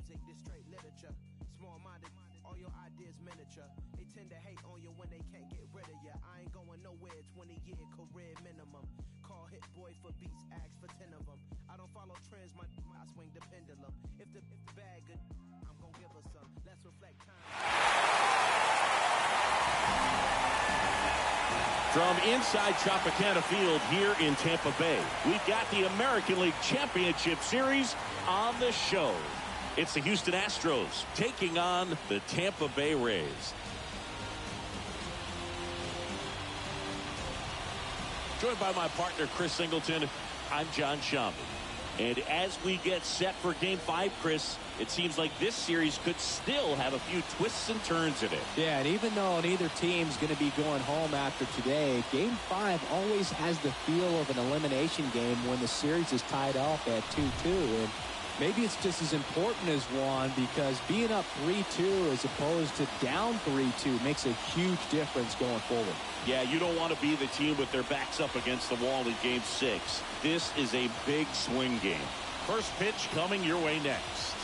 music, this straight literature. Small-minded, all your ideas miniature. They tend to hate on you when they can't get rid of you. I ain't going nowhere, 20-year career minimum. Call Hit Boy for beats, ask for 10 of them. I don't follow trends, I swing the pendulum. If the bag good, I'm gonna give her some. Let's reflect time. From inside Tropicana Field here in Tampa Bay, we've got the American League Championship Series on the show. It's the Houston Astros taking on the Tampa Bay Rays. Joined by my partner, Chris Singleton, I'm John Shambi. And as we get set for Game 5, Chris, it seems like this series could still have a few twists and turns in it. Yeah, and even though neither team's going to be going home after today, Game 5 always has the feel of an elimination game when the series is tied up at 2-2. And maybe it's just as important as one, because being up 3-2 as opposed to down 3-2 makes a huge difference going forward. Yeah, you don't want to be the team with their backs up against the wall in Game 6. This is a big swing game. First pitch coming your way next.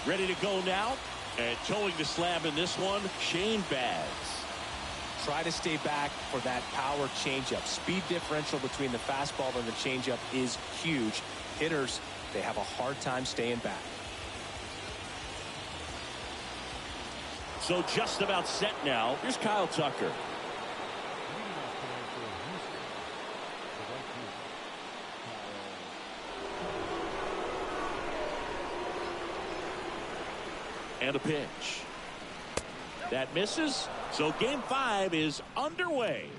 Ready to go now, and towing the slab in this one, Shane Baz. Try to stay back for that power changeup. Speed differential between the fastball and the changeup is huge. Hitters, they have a hard time staying back. So just about set now. Here's Kyle Tucker. And a pitch. That misses. So Game 5 is underway.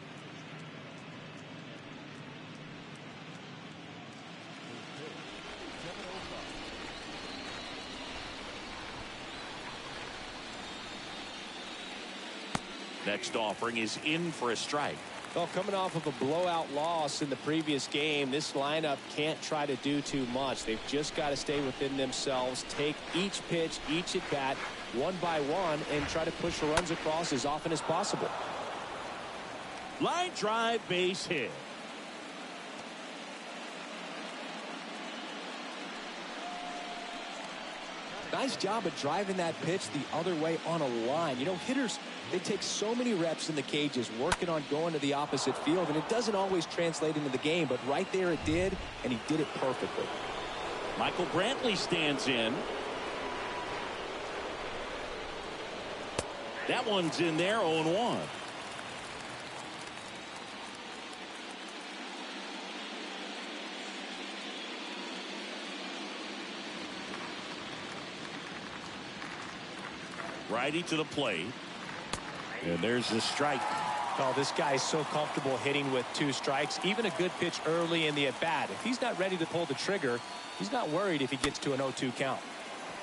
Next offering is in for a strike. Well, coming off of a blowout loss in the previous game, this lineup can't try to do too much. They've just got to stay within themselves, take each pitch, each at bat, one by one, and try to push runs across as often as possible. Line drive, base hit. Nice job of driving that pitch the other way on a line. You know, hitters, they take so many reps in the cages working on going to the opposite field, and it doesn't always translate into the game, but right there it did, and he did it perfectly. Michael Brantley stands in. That one's in there, 0-1. Righty to the plate. And there's the strike. Oh, this guy is so comfortable hitting with 2 strikes. Even a good pitch early in the at-bat. If he's not ready to pull the trigger, he's not worried if he gets to an 0-2 count.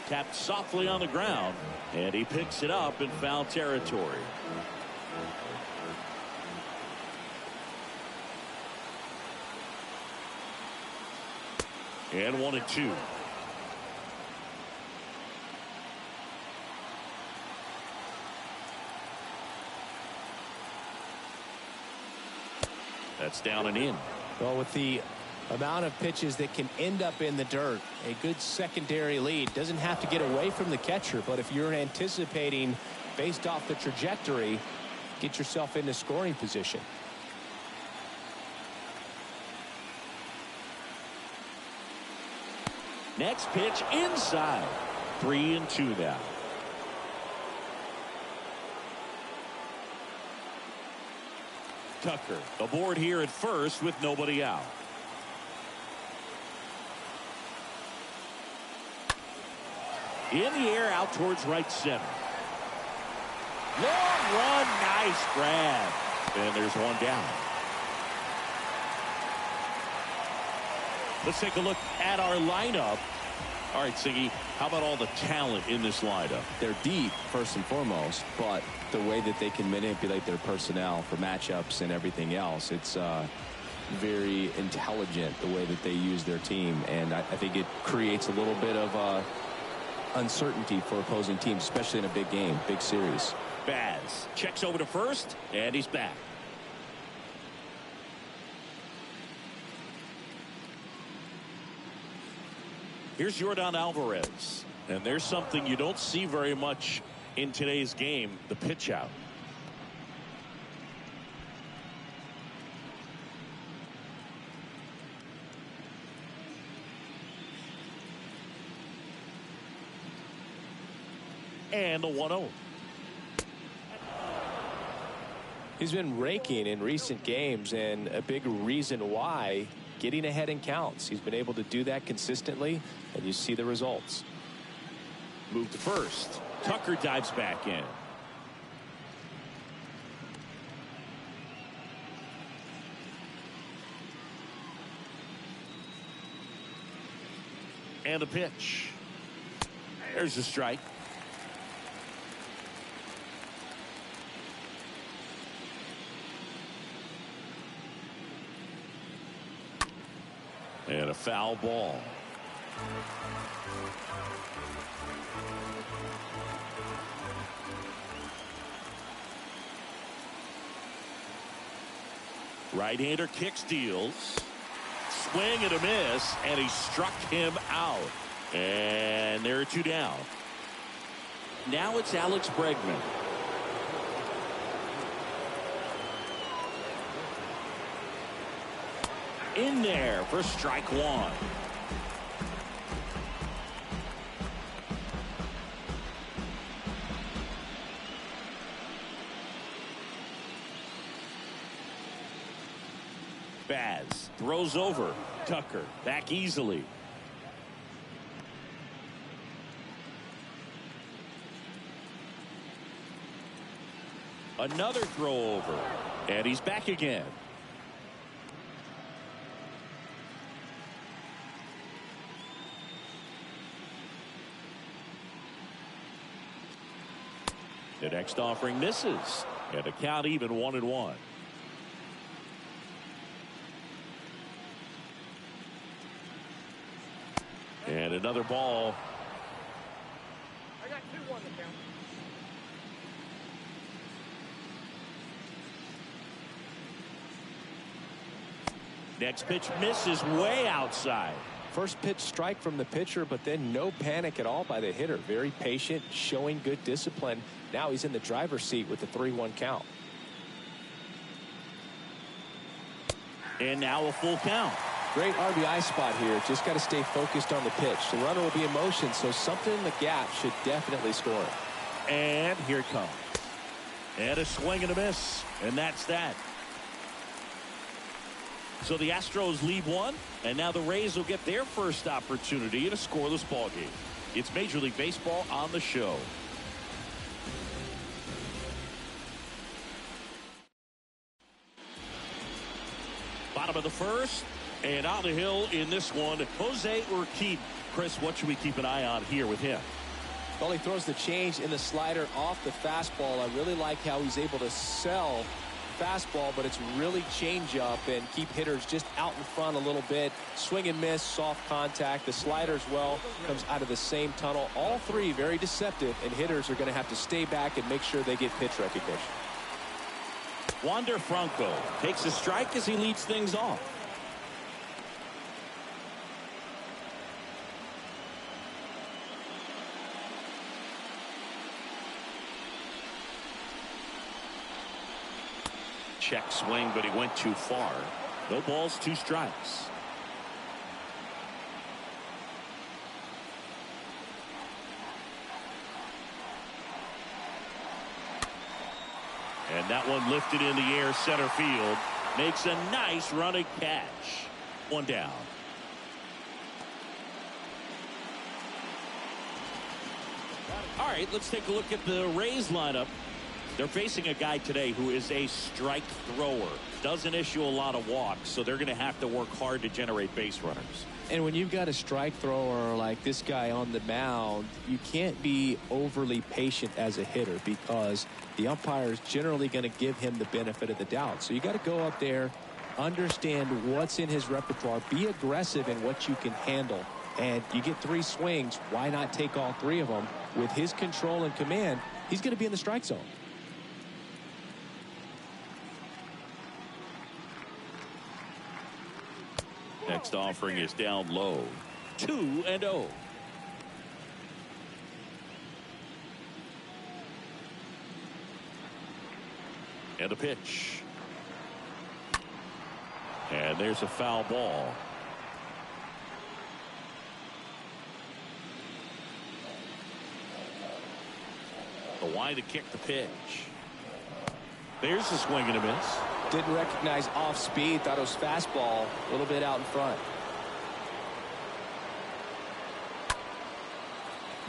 Tapped softly on the ground, and he picks it up in foul territory. And 1-2. That's down and in. Well, with the amount of pitches that can end up in the dirt, a good secondary lead. Doesn't have to get away from the catcher, but if you're anticipating based off the trajectory, get yourself into scoring position. Next pitch inside. 3-2 now. Tucker aboard here at first with nobody out. In the air out towards right center. Long run, nice grab. And there's one down. Let's take a look at our lineup. All right, Siggy, how about all the talent in this lineup? They're deep, first and foremost, but the way that they can manipulate their personnel for matchups and everything else, it's very intelligent the way that they use their team, and I think it creates a little bit of uncertainty for opposing teams, especially in a big game, big series. Baz checks over to first, and he's back. Here's Yordan Alvarez. And there's something you don't see very much in today's game, the pitch out. And the 1-0. He's been raking in recent games, and a big reason why, getting ahead in counts. He's been able to do that consistently, and you see the results. Move to first. Tucker dives back in. And a pitch. There's a strike. And a foul ball. Right-hander kicks, deals. Swing and a miss, and he struck him out. And there are two down. Now it's Alex Bregman. In there for strike one. Baz throws over. Tucker back easily. Another throw over. And he's back again. The next offering misses. And the count even 1-1. And another ball. I got 2-1 to count. Next pitch misses way outside. First pitch strike from the pitcher, but then no panic at all by the hitter. Very patient, showing good discipline. Now he's in the driver's seat with the 3-1 count. And now a full count. Great RBI spot here. Just got to stay focused on the pitch. The runner will be in motion, so something in the gap should definitely score it. And here it comes. And a swing and a miss. And that's that. So the Astros lead one, and now the Rays will get their first opportunity in a scoreless ball game. It's Major League Baseball on the show. Bottom of the first, and on the hill in this one, Jose Urquidy. Chris, what should we keep an eye on here with him? Well, he throws the change in the slider off the fastball. I really like how he's able to sell fastball, but it's really change up and keep hitters just out in front a little bit. Swing and miss, soft contact. The slider as well comes out of the same tunnel. All three very deceptive, and hitters are going to have to stay back and make sure they get pitch recognition. Wander Franco takes a strike as he leads things off. Check swing, but he went too far. No balls, 2 strikes. And that one lifted in the air, center field. Makes a nice running catch. 1 down. All right, let's take a look at the Rays lineup. They're facing a guy today who is a strike thrower. Doesn't issue a lot of walks, so they're going to have to work hard to generate base runners. And when you've got a strike thrower like this guy on the mound, you can't be overly patient as a hitter because the umpire is generally going to give him the benefit of the doubt. So you got to go up there, understand what's in his repertoire, be aggressive in what you can handle. And you get 3 swings, why not take all 3 of them? With his control and command, he's going to be in the strike zone. Next offering is down low. 2-0. And a pitch. And there's a foul ball. The wide to kick the pitch. There's a swing and a miss. Didn't recognize off speed. Thought it was fastball. A little bit out in front.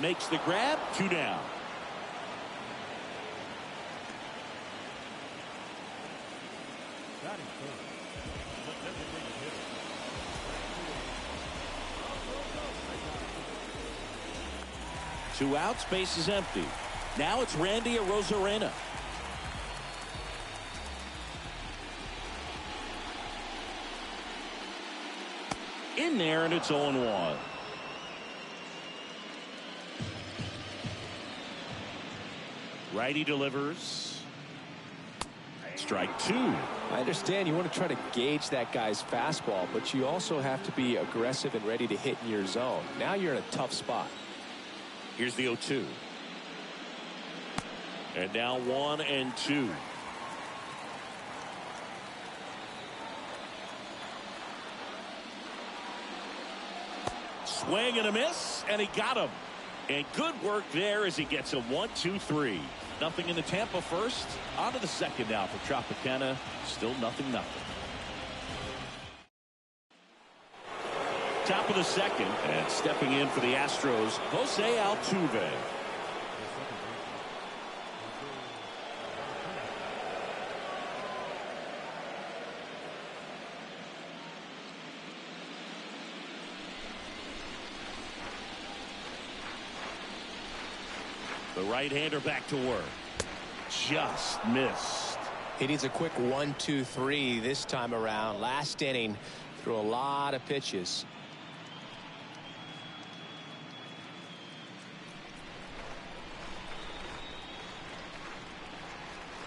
Makes the grab. 2 down. Two outs, base is empty. Now it's Randy Arozarena. In there, and it's 0-1. Righty delivers. Strike 2. I understand you want to try to gauge that guy's fastball, but you also have to be aggressive and ready to hit in your zone. Now you're in a tough spot. Here's the 0-2. And now 1-2. Swing and a miss, and he got him. And good work there as he gets him 1-2-3. Nothing in the Tampa first. On to the second now for Tropicana. Still 0-0. Top of the second, and stepping in for the Astros, Jose Altuve. The right-hander back to work. Just missed. He needs a quick 1-2-3 this time around. Last inning, threw a lot of pitches.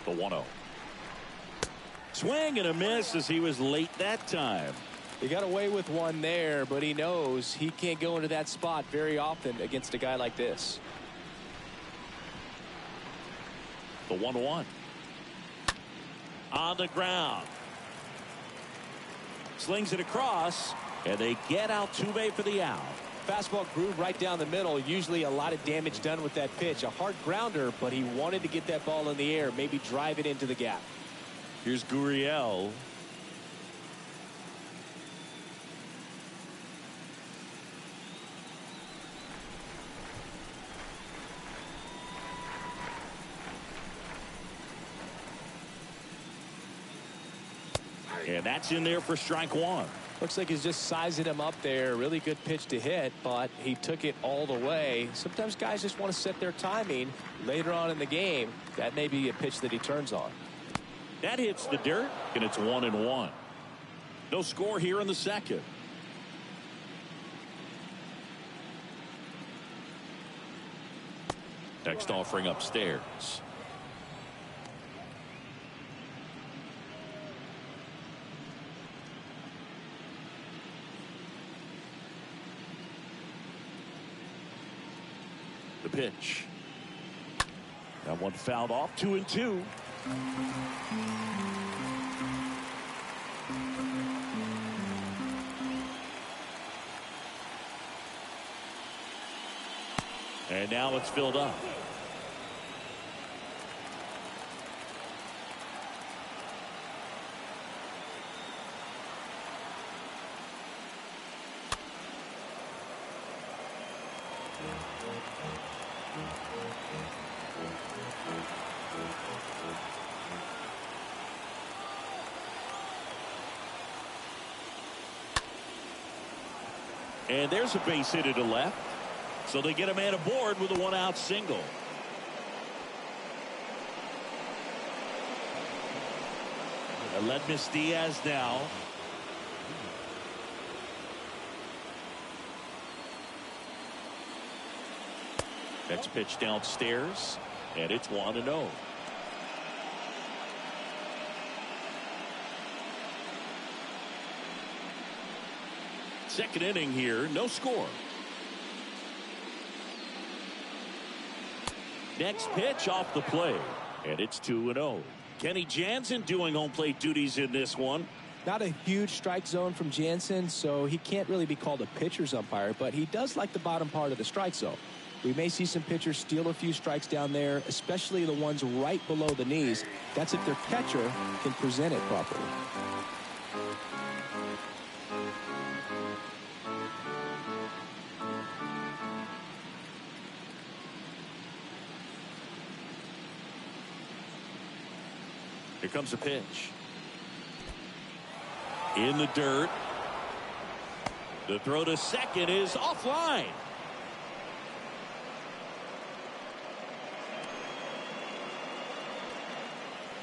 The 1-0. Swing and a miss as he was late that time. He got away with one there, but he knows he can't go into that spot very often against a guy like this. The 1-1. On the ground. Slings it across, and they get Altuve for the out. Fastball grew right down the middle. Usually a lot of damage done with that pitch. A hard grounder, but he wanted to get that ball in the air, maybe drive it into the gap. Here's Gurriel. And that's in there for strike 1. Looks like he's just sizing him up there. Really good pitch to hit, but he took it all the way. Sometimes guys just want to set their timing later on in the game. That may be a pitch that he turns on. That hits the dirt, and it's 1-1. No score here in the second. Next offering upstairs. The pitch. That one fouled off. 2-2. And now it's filled up. And there's a base hit to left. So they get a man aboard with a 1-out single. Aledmys Diaz now. Next pitch downstairs, and it's 1-0. second inning here. No score. Next pitch off the plate. And it's 2-0. Kenny Jansen doing home plate duties in this one. Not a huge strike zone from Jansen, so he can't really be called a pitcher's umpire, but he does like the bottom part of the strike zone. We may see some pitchers steal a few strikes down there, especially the ones right below the knees. That's if their catcher can present it properly. Here comes a pitch. In the dirt. The throw to second is offline.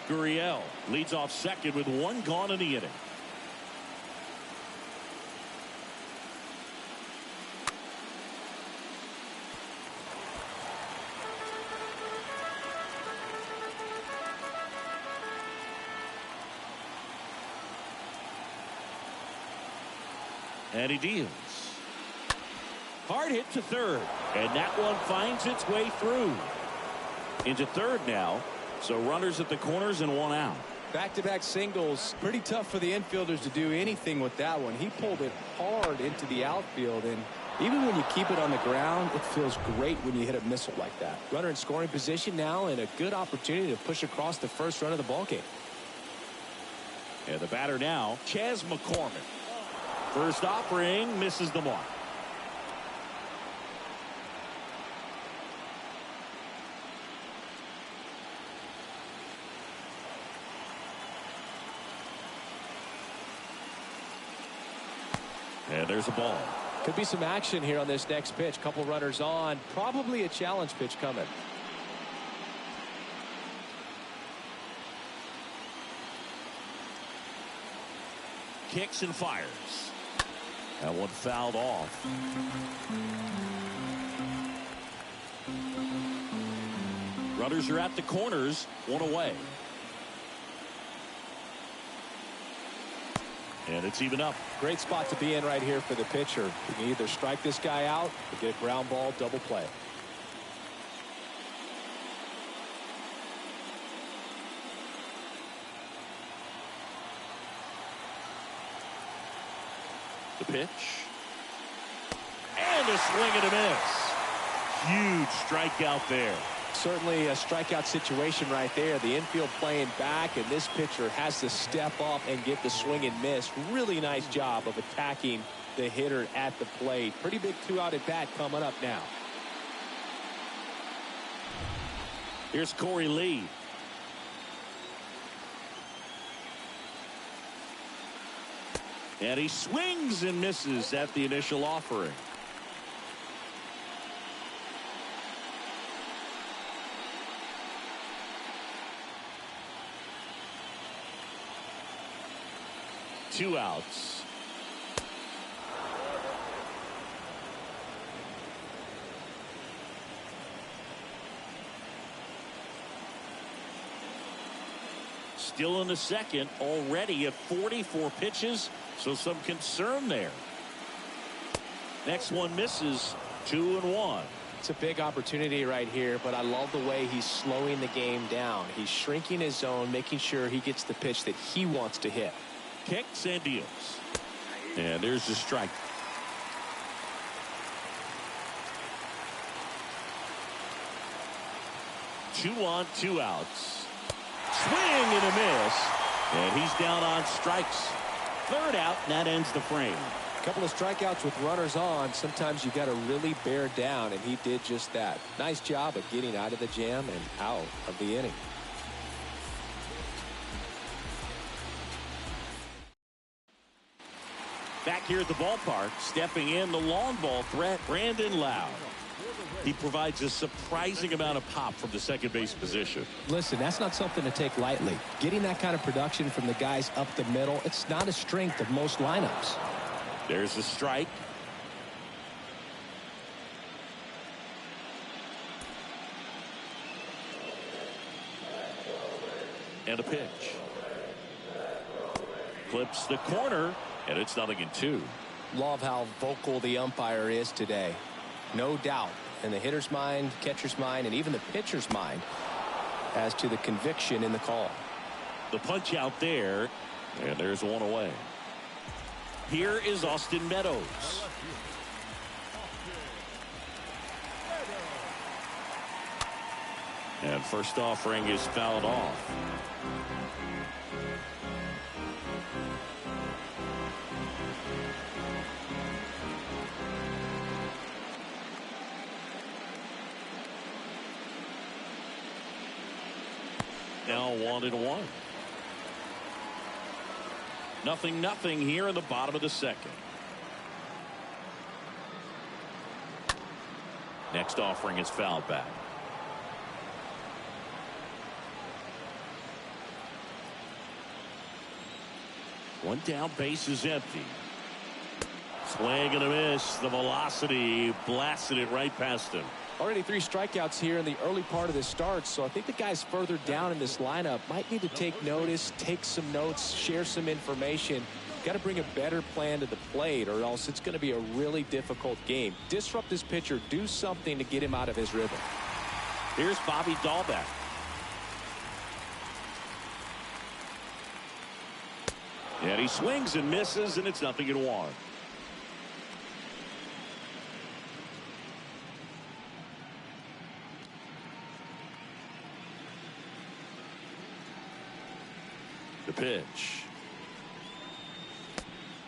Gurriel leads off second with one gone in the inning. And he deals. Hard hit to third. And that one finds its way through. Into third now. So runners at the corners and one out. Back-to-back singles. Pretty tough for the infielders to do anything with that one. He pulled it hard into the outfield. And even when you keep it on the ground, it feels great when you hit a missile like that. Runner in scoring position now and a good opportunity to push across the first run of the ballgame. And the batter now, Chas McCormick. First offering misses the mark. And there's a ball. Could be some action here on this next pitch. Couple runners on. Probably a challenge pitch coming. Kicks and fires. That one fouled off. Runners are at the corners, one away. And it's even up. Great spot to be in right here for the pitcher. You can either strike this guy out or get a ground ball, double play. The pitch. And a swing and a miss. Huge strikeout there. Certainly a strikeout situation right there. The infield playing back, and this pitcher has to step up and get the swing and miss. Really nice job of attacking the hitter at the plate. Pretty big two-out at bat coming up now. Here's Corey Lee. And he swings and misses at the initial offering. Two outs. Still in the second, already at 44 pitches, so some concern there. Next one misses, 2-1. It's a big opportunity right here, but I love the way he's slowing the game down. He's shrinking his zone, making sure he gets the pitch that he wants to hit. Kicks and deals. And there's the strike. Two on, two outs. Swing and a miss. And he's down on strikes. Third out, and that ends the frame. A couple of strikeouts with runners on. Sometimes you got to really bear down, and he did just that. Nice job of getting out of the jam and out of the inning. Back here at the ballpark, stepping in the long ball threat, Brandon Lowe. He provides a surprising amount of pop from the second base position. Listen, that's not something to take lightly. Getting that kind of production from the guys up the middle, it's not a strength of most lineups. There's the strike. And a pitch. Clips the corner, and it's 0-2. love how vocal the umpire is today. No doubt in the hitter's mind, catcher's mind, and even the pitcher's mind as to the conviction in the call. The punch out there, and there's one away. Here is Austin Meadows. And first offering is fouled off. Now 1-1. 0-0 here in the bottom of the second. Next offering is fouled back. One down, base is empty. Swing and a miss. The velocity blasted it right past him. Already 3 strikeouts here in the early part of this start, so I think the guys further down in this lineup might need to take notice, take some notes, share some information. Got to bring a better plan to the plate, or else it's going to be a really difficult game. Disrupt this pitcher, do something to get him out of his rhythm. Here's Bobby Dahlbeck. And he swings and misses, and it's 0-1. The pitch.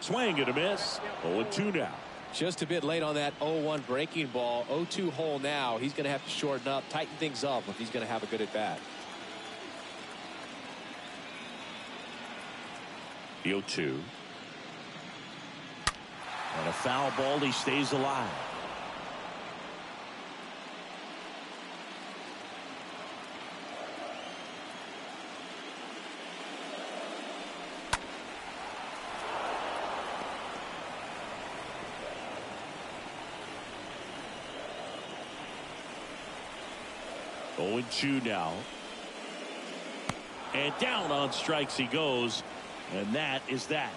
Swing and a miss. 0-2 now. Just a bit late on that 0-1 breaking ball. 0-2 hole now. He's going to have to shorten up, tighten things up if he's going to have a good at bat. The 0-2. And a foul ball. He stays alive. Oh, 0-2 now. And down on strikes he goes. And that is that.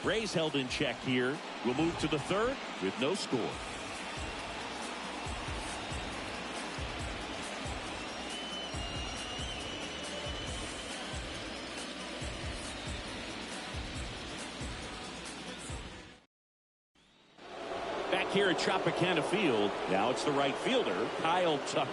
Rays held in check here. We'll move to the third with no score. Back here at Tropicana Field, now it's the right fielder, Kyle Tucker.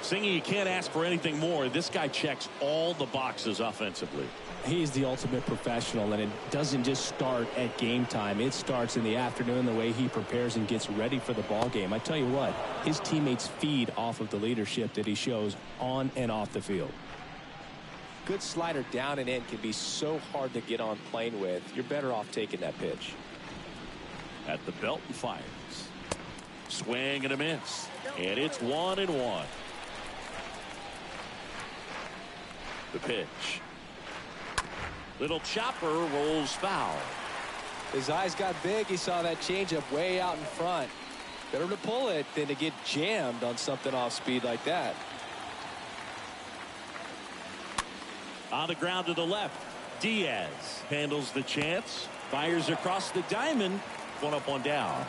Singy, you can't ask for anything more. This guy checks all the boxes offensively. He's the ultimate professional, and it doesn't just start at game time. It starts in the afternoon, the way he prepares and gets ready for the ball game. I tell you what, his teammates feed off of the leadership that he shows on and off the field. Good slider down and in can be so hard to get on plane with. You're better off taking that pitch. At the belt and fires. Swing and a miss. And it's 1-1. The pitch. Little chopper rolls foul. His eyes got big. He saw that changeup way out in front. Better to pull it than to get jammed on something off speed like that. On the ground to the left. Diaz handles the chance. Fires across the diamond. 1 up, 1 down.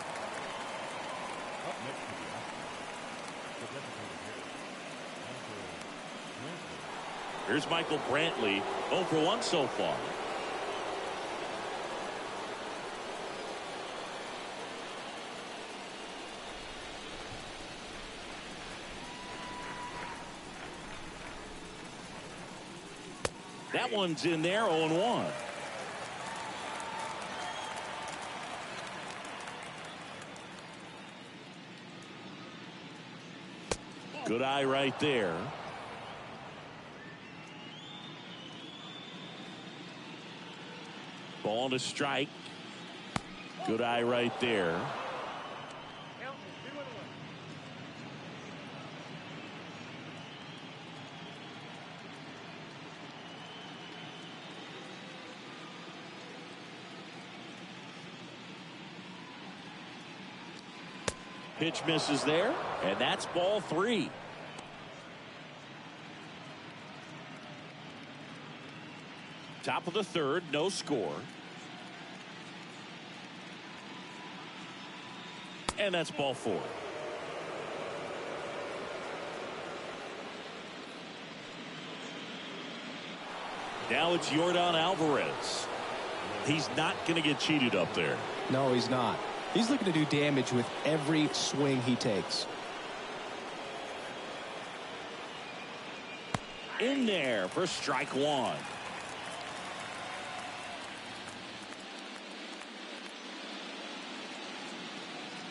Here's Michael Brantley. 0 for 1 so far. That one's in there. 0-1. Good eye right there. Ball to strike. Good eye right there. Pitch misses there, and that's ball 3. Top of the third, no score. And that's ball 4. Now it's Yordan Alvarez. He's not going to get cheated up there. No, he's not. He's looking to do damage with every swing he takes. In there for strike 1.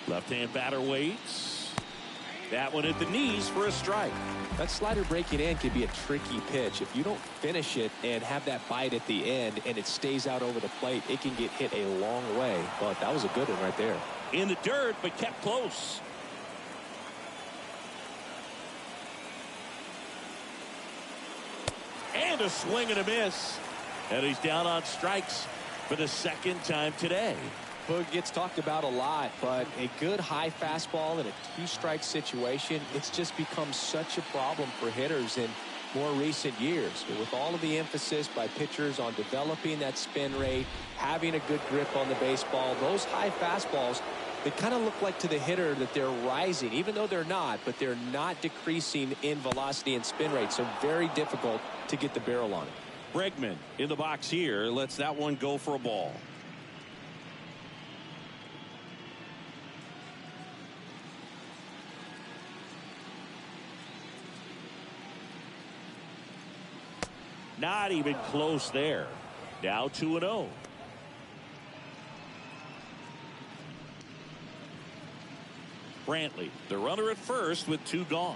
Left-hand batter waits. That one at the knees for a strike. That slider breaking in can be a tricky pitch. If you don't finish it and have that bite at the end and it stays out over the plate, it can get hit a long way. But that was a good one right there. In the dirt, but kept close. And a swing and a miss. And he's down on strikes for the second time today. Boog gets talked about a lot, but a good high fastball in a 2-strike situation, it's just become such a problem for hitters in more recent years. With all of the emphasis by pitchers on developing that spin rate, having a good grip on the baseball, those high fastballs, they kind of look like to the hitter that they're rising, even though they're not, but they're not decreasing in velocity and spin rate, so very difficult to get the barrel on it. Bregman in the box here lets that one go for a ball. Not even close there. Now 2-0. Brantley, the runner at first with 2 gone.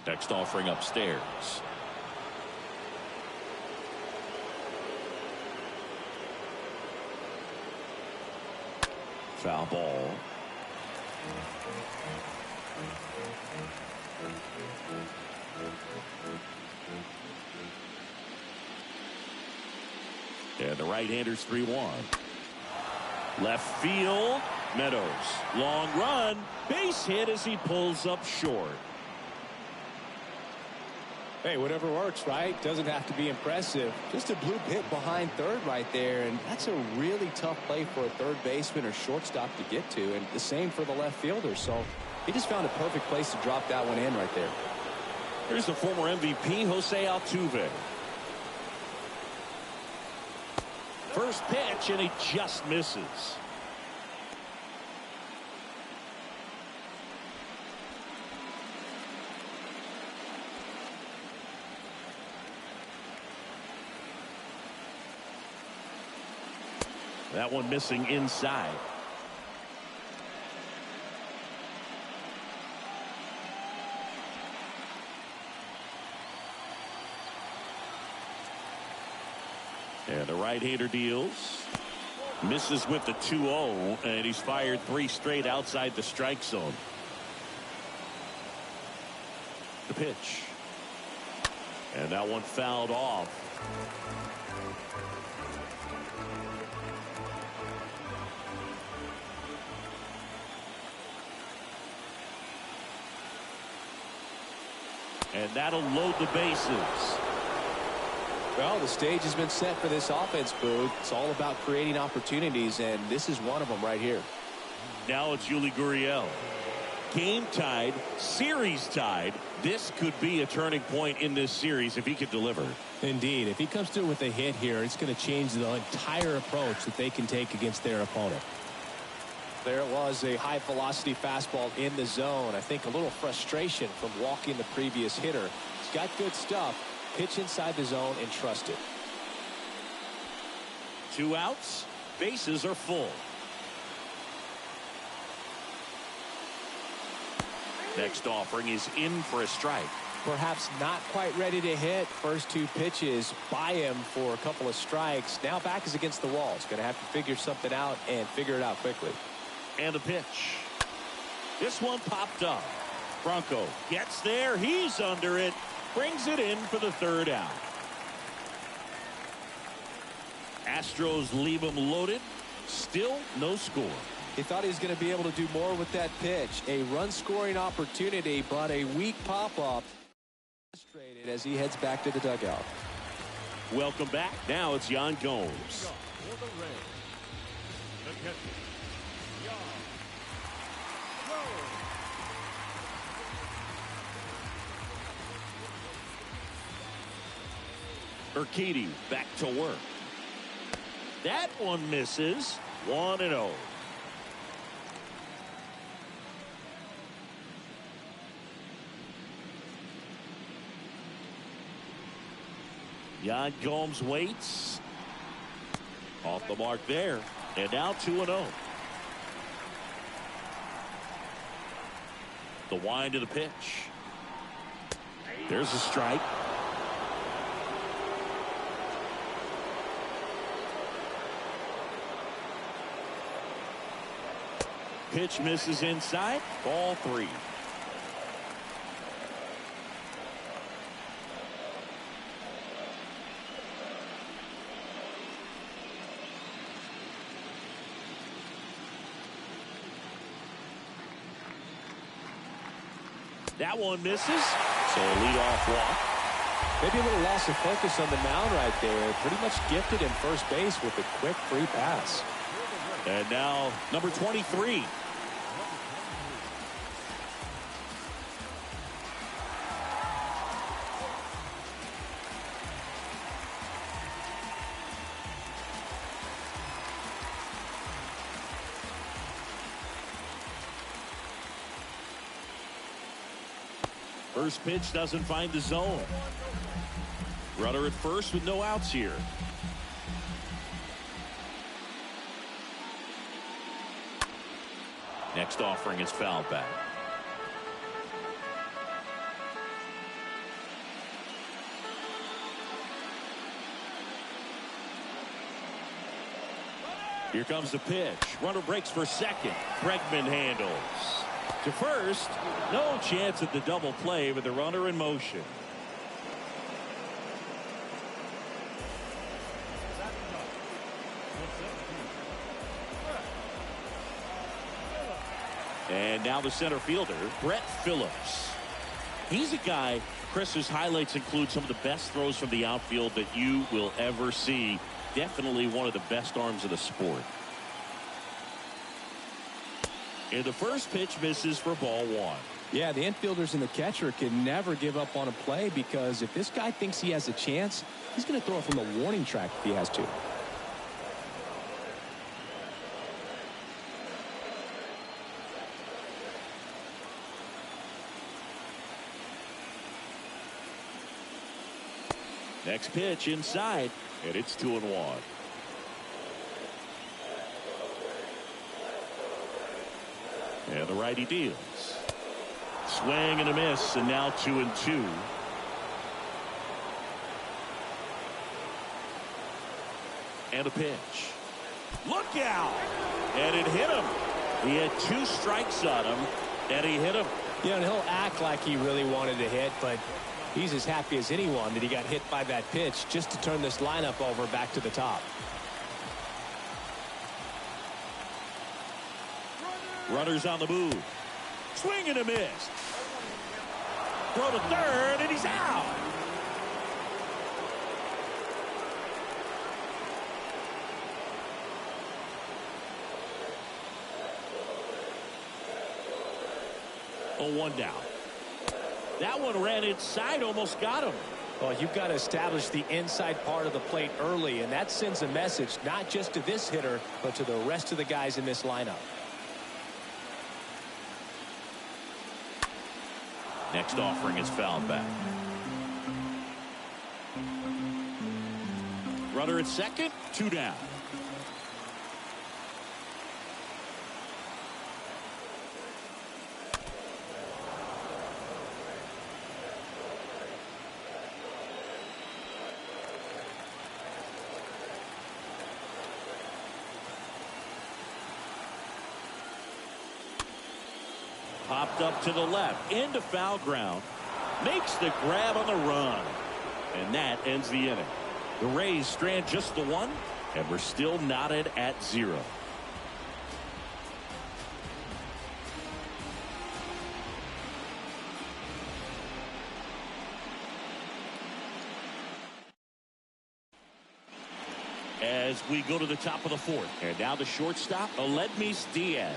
Next offering upstairs. Foul ball. And the right-hander's 3-1. Left field. Meadows. Long run. Base hit as he pulls up short. Hey, whatever works, right? Doesn't have to be impressive. Just a bloop hit behind third right there, and that's a really tough play for a third baseman or shortstop to get to, and the same for the left fielder. So he just found a perfect place to drop that one in right there. Here's the former MVP, Jose Altuve. First pitch, and he just misses. That one missing inside. And the right-hander deals. Misses with the 2-0, and he's fired 3 straight outside the strike zone. The pitch. And that one fouled off. And that'll load the bases. Well, the stage has been set for this offense, Boog. It's all about creating opportunities, and this is one of them right here. Now it's Yuli Gurriel. Game tied, series tied. This could be a turning point in this series if he can deliver. Indeed. If he comes through with a hit here, it's going to change the entire approach that they can take against their opponent. There it was, a high-velocity fastball in the zone. I think a little frustration from walking the previous hitter. He's got good stuff. Pitch inside the zone and trust it. 2 outs. Bases are full. Next offering is in for a strike. Perhaps not quite ready to hit. First 2 pitches by him for a couple of strikes. Now back is against the wall. He's going to have to figure something out and figure it out quickly. And a pitch. This one popped up. Bronco gets there. He's under it. Brings it in for the 3rd out. Astros leave him loaded. Still no score. He thought he was going to be able to do more with that pitch. A run-scoring opportunity, but a weak pop-up. Frustrated as he heads back to the dugout. Welcome back. Now it's Yan Gomes. The catcher, Young. Urquidy back to work. That one misses. 1-0. Jan Gomes waits. Off the mark there. And now 2-0. The wind of the pitch. There's a strike. Pitch misses inside. Ball 3. That one misses. So a leadoff walk. Maybe a little loss of focus on the mound right there. Pretty much gifted in first base with a quick free pass. And now number 23. First pitch doesn't find the zone. Runner at first with no outs here. Next offering is fouled back. Here comes the pitch. Runner breaks for second. Bregman handles. To first, no chance at the double play with the runner in motion. And now the center fielder, Brett Phillips. He's a guy, Chris's highlights include some of the best throws from the outfield that you will ever see. Definitely one of the best arms of the sport. And the first pitch misses for ball 1. Yeah, the infielders and the catcher can never give up on a play, because if this guy thinks he has a chance, he's going to throw it from the warning track if he has to. Next pitch inside, and it's 2-1. And the righty deals. Swing and a miss, and now 2-2. And a pitch. Look out! And it hit him. He had 2 strikes on him, and he hit him. Yeah, and he'll act like he really wanted to hit, but he's as happy as anyone that he got hit by that pitch just to turn this lineup over back to the top. Runners on the move. Swing and a miss. Throw to third, and he's out. Oh, 1 down. That one ran inside, almost got him. Well, you've got to establish the inside part of the plate early, and that sends a message not just to this hitter, but to the rest of the guys in this lineup. Next offering is fouled back. Runner at second, 2 down. Popped up to the left, into foul ground. Makes the grab on the run. And that ends the inning. The Rays strand just the 1, and we're still knotted at 0. as we go to the top of the fourth. And now the shortstop, Aledmys Diaz.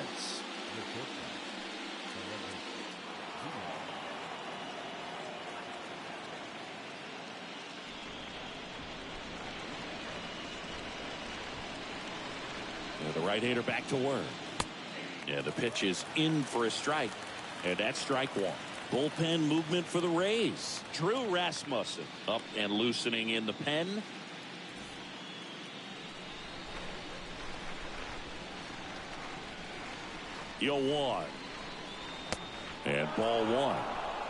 And the right-hander back to work. Yeah, the pitch is in for a strike. And that's strike one. Bullpen movement for the Rays. Drew Rasmussen up and loosening in the pen. One. And ball one.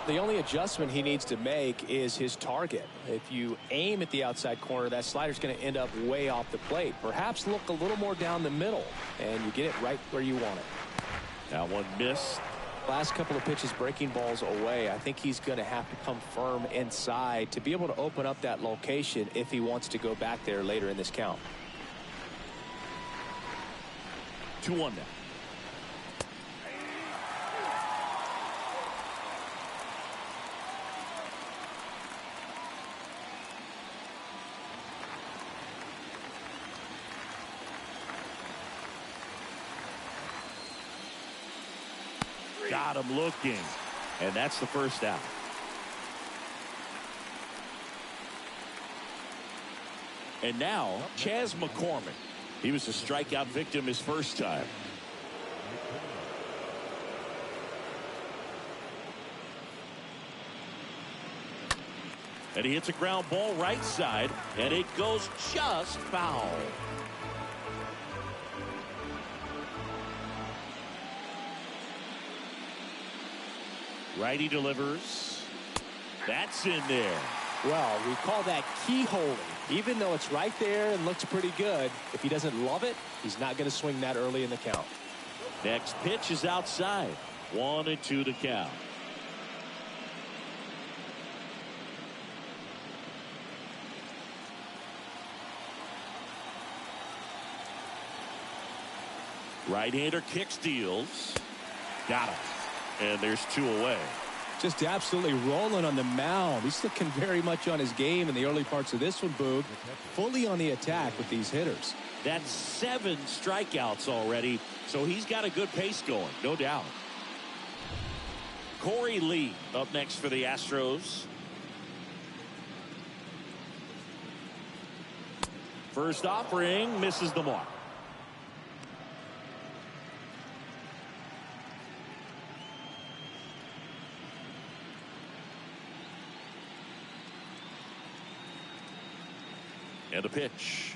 The only adjustment he needs to make is his target. If you aim at the outside corner, that slider's going to end up way off the plate. Perhaps look a little more down the middle, and you get it right where you want it. That one missed. Last couple of pitches breaking balls away. I think he's going to have to come firm inside to be able to open up that location if he wants to go back there later in this count. 2-1 now. Got him looking, and that's the first out. And now Chas McCormick. He was a strikeout victim his first time. And he hits a ground ball right side, and it goes just foul. Righty delivers. That's in there. Well, we call that keyholing. Even though it's right there and looks pretty good, if he doesn't love it, he's not going to swing that early in the count. Next pitch is outside. 1-2 to count. Right-hander kick steals. Got him. And there's 2 away. Just absolutely rolling on the mound. He's looking very much on his game in the early parts of this one, Boog. Fully on the attack with these hitters. That's 7 strikeouts already, so he's got a good pace going, no doubt. Corey Lee up next for the Astros. First offering misses the mark. And a pitch.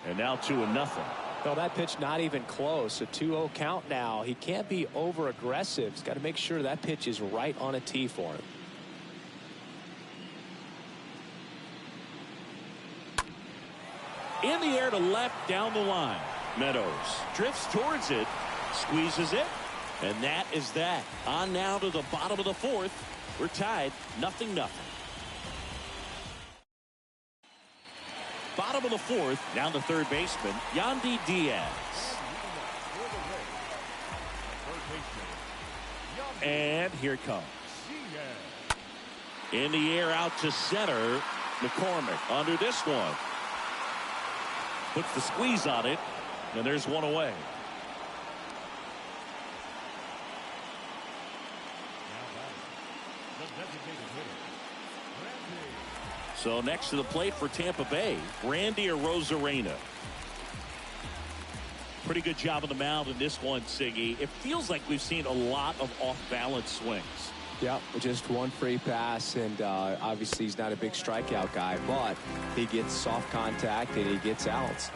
And now 2-0. Well, that pitch not even close. A 2-0 count now. He can't be over aggressive. He's got to make sure that pitch is right on a tee for him. In the air to left down the line. Meadows drifts towards it, squeezes it, and that is that. On now to the bottom of the fourth. We're tied 0-0. Bottom of the fourth, down the third baseman, Yandy Diaz. And here it comes. In the air out to center, McCormick under this one. Puts the squeeze on it, and there's 1 away. So next to the plate for Tampa Bay, Randy Arozarena. Pretty good job on the mound in this one, Siggy. It feels like we've seen a lot of off-balance swings. Yeah, just 1 free pass, and obviously he's not a big strikeout guy, but he gets soft contact and he gets outs.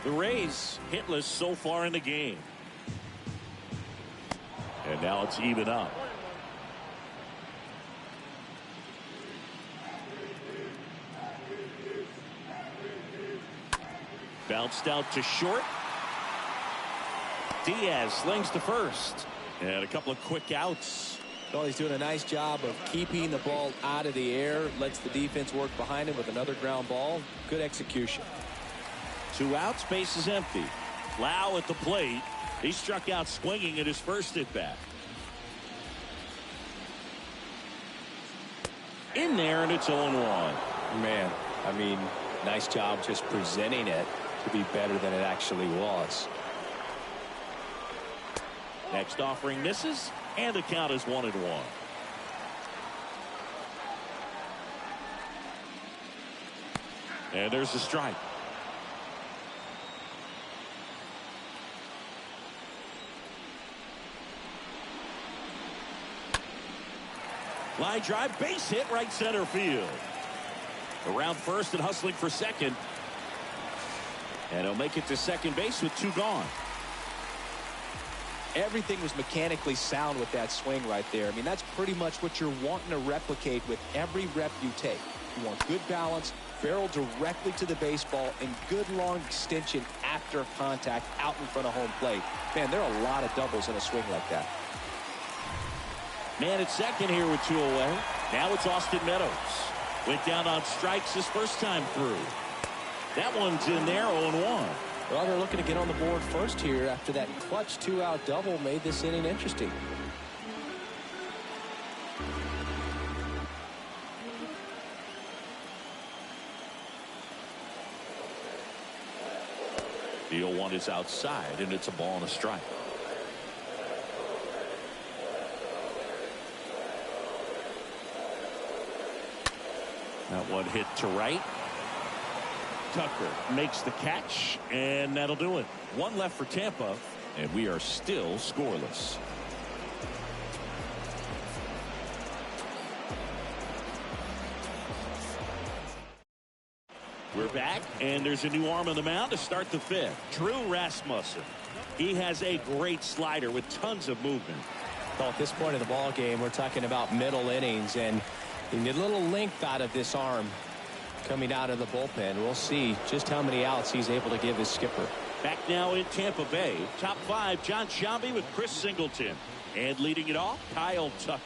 The Rays hitless so far in the game. And now it's even up. Bounced out to short. Diaz slings to first. And a couple of quick outs. Well, he's doing a nice job of keeping the ball out of the air. Lets the defense work behind him with another ground ball. Good execution. 2 outs, base is empty. Lau at the plate. He struck out swinging at his first at bat. In there, and it's 0-1. Man, I mean, Nice job just presenting it to be better than it actually was. Next offering misses, and the count is 1-1. And there's a strike. Line drive, base hit, right center field. Around first and hustling for second. And he'll make it to second base with 2 gone. Everything was mechanically sound with that swing right there. I mean, that's pretty much what you're wanting to replicate with every rep you take. You want good balance, barrel directly to the baseball, and good long extension after contact out in front of home plate. Man, there are a lot of doubles in a swing like that. Man at second here with 2 away. Now it's Austin Meadows. Went down on strikes his first time through. That one's in there, 0-1. Well, they're looking to get on the board first here after that clutch 2-out double made this inning interesting. The 0-1 is outside, and it's a ball and a strike. That one hit to right. Tucker makes the catch, and that'll do it. 1 left for Tampa, and we are still scoreless. We're back, and there's a new arm on the mound to start the 5th. Drew Rasmussen. He has a great slider with tons of movement. Well, at this point of the ball game, we're talking about middle innings, and you need a little length out of this arm coming out of the bullpen. We'll see just how many outs he's able to give his skipper. Back now in Tampa Bay. Top 5, John Sciambi with Chris Singleton. And leading it off, Kyle Tucker.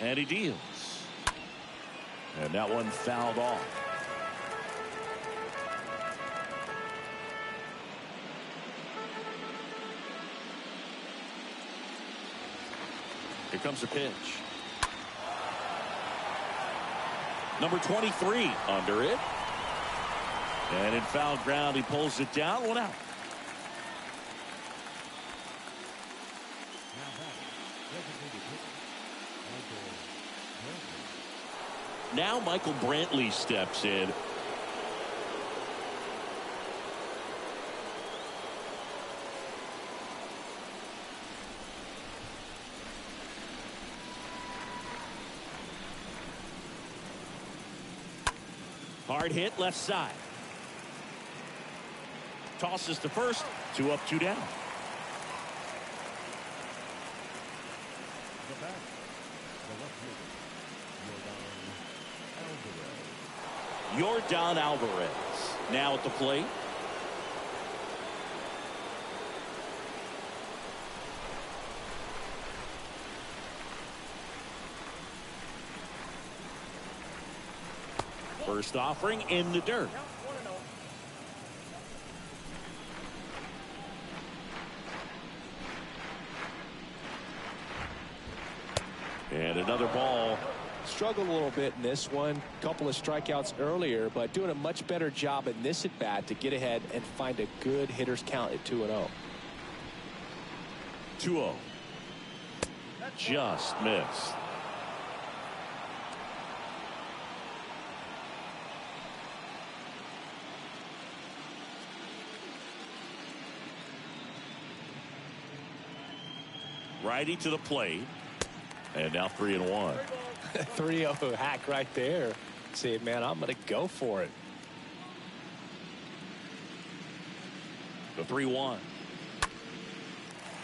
And he deals. And that one fouled off. Here comes the pitch. Number 23 under it. And in foul ground, he pulls it down. 1 out. Now Michael Brantley steps in. Hard hit left side. Tosses to first. 2 up, 2 down. Yordan Alvarez now at the plate. First offering in the dirt. And another ball. Struggled a little bit in this one. Couple of strikeouts earlier, but doing a much better job in this at bat to get ahead and find a good hitter's count at 2-0. 2-0. Just missed. Righty to the plate. And now 3-1. 3-0 hack right there. Say, man, I'm going to go for it. The 3-1.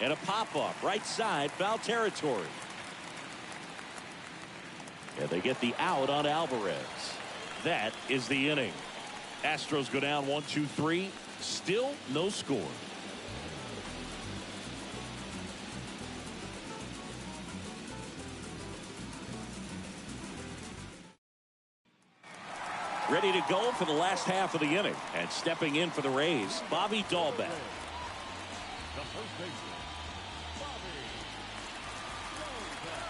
And a pop-up right side, foul territory. And they get the out on Alvarez. That is the inning. Astros go down 1-2-3. Still no score. ready to go for the last half of the inning. And stepping in for the Rays, Bobby Dahlbeck. The first baseman, Bobby Dahlbeck.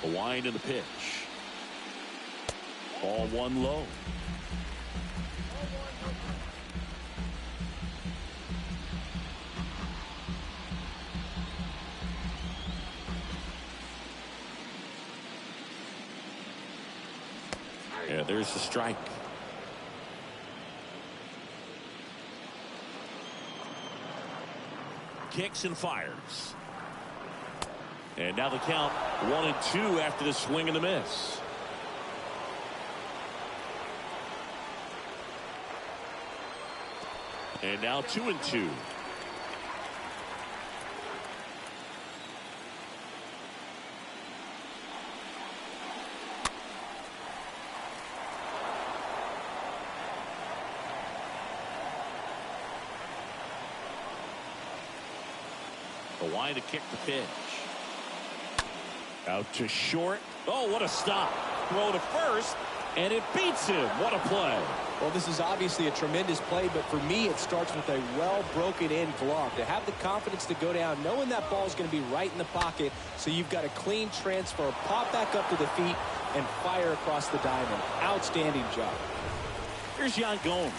The wind and the pitch. Ball one low. Yeah, there's the strike. Kicks and fires. And now the count 1-2 after the swing and the miss. And now 2-2. The line to kick the pitch. Out to short. Oh, what a stop. Throw to first, and it beats him. What a play. Well, this is obviously a tremendous play, but for me, it starts with a well-broken-in glove. To have the confidence to go down, knowing that ball is going to be right in the pocket, so you've got a clean transfer, pop back up to the feet, and fire across the diamond. Outstanding job. Here's Yan Gomes.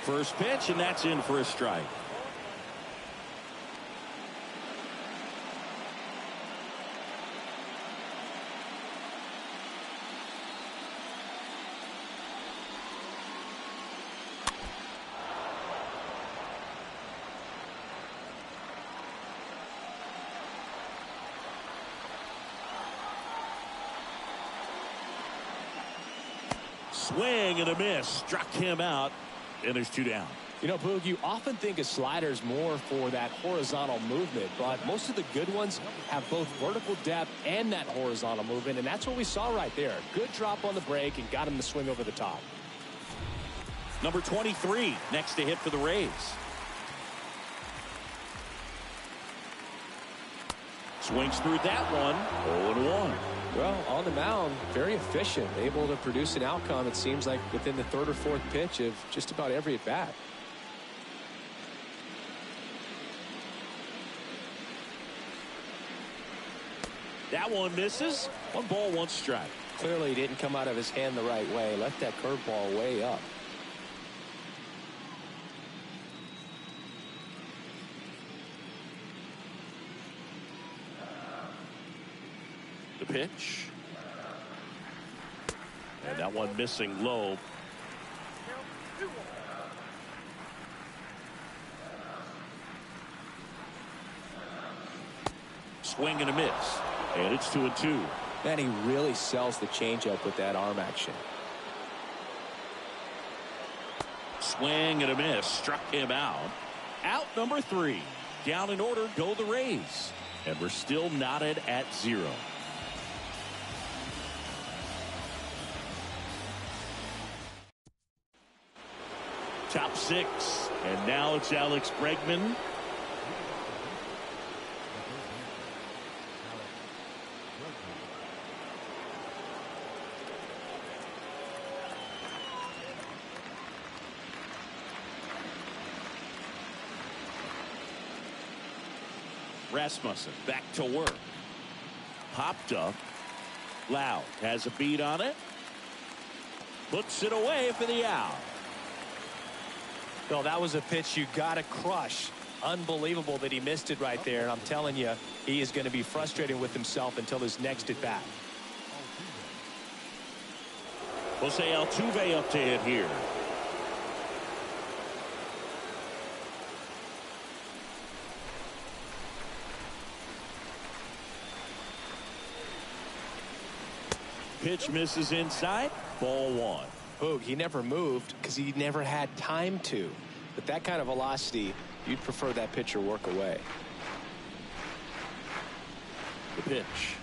First pitch, and that's in for a strike. Swing and a miss. Struck him out. And there's two down. You know, Boog, you often think a slider's more for that horizontal movement, but most of the good ones have both vertical depth and that horizontal movement, and that's what we saw right there. Good drop on the break and got him to swing over the top. Number 23 next to hit for the Rays. Swings through that one. 0-1. Well, on the mound, very efficient, able to produce an outcome, it seems like, within the third or fourth pitch of just about every at-bat. That one misses. 1 ball, 1 strike. Clearly didn't come out of his hand the right way. Left that curveball way up. The pitch. And that one missing low. Swing and a miss. And it's 2-2. Man, he really sells the changeup with that arm action. Swing and a miss. Struck him out. Out number 3. Down in order go the Rays. And we're still knotted at 0. Top 6. And now it's Alex Bregman. Rasmussen back to work. Popped up. Loud has a beat on it. Puts it away for the out. No, that was a pitch you got to crush. Unbelievable that he missed it right there. And I'm telling you, he is going to be frustrated with himself until his next at bat. Jose Altuve up to hit here. Pitch misses inside. Ball 1. Boog, he never moved because he never had time to. With that kind of velocity, you'd prefer that pitcher work away. The pitch.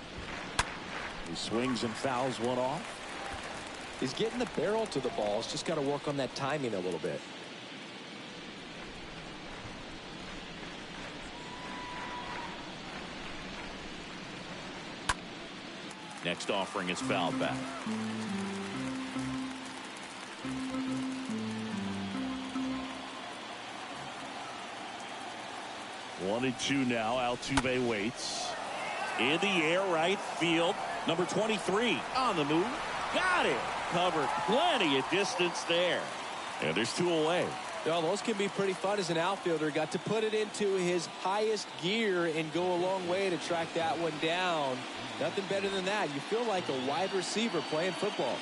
He swings and fouls one off. He's getting the barrel to the ball. He's just got to work on that timing a little bit. Next offering is fouled back. 1-2 now. Altuve waits. In the air, right field. Number 23 on the move. Got it. Covered. Plenty of distance there. And there's 2 away. Well, those can be pretty fun as an outfielder. Got to put it into his highest gear and go a long way to track that one down. Nothing better than that. You feel like a wide receiver playing football.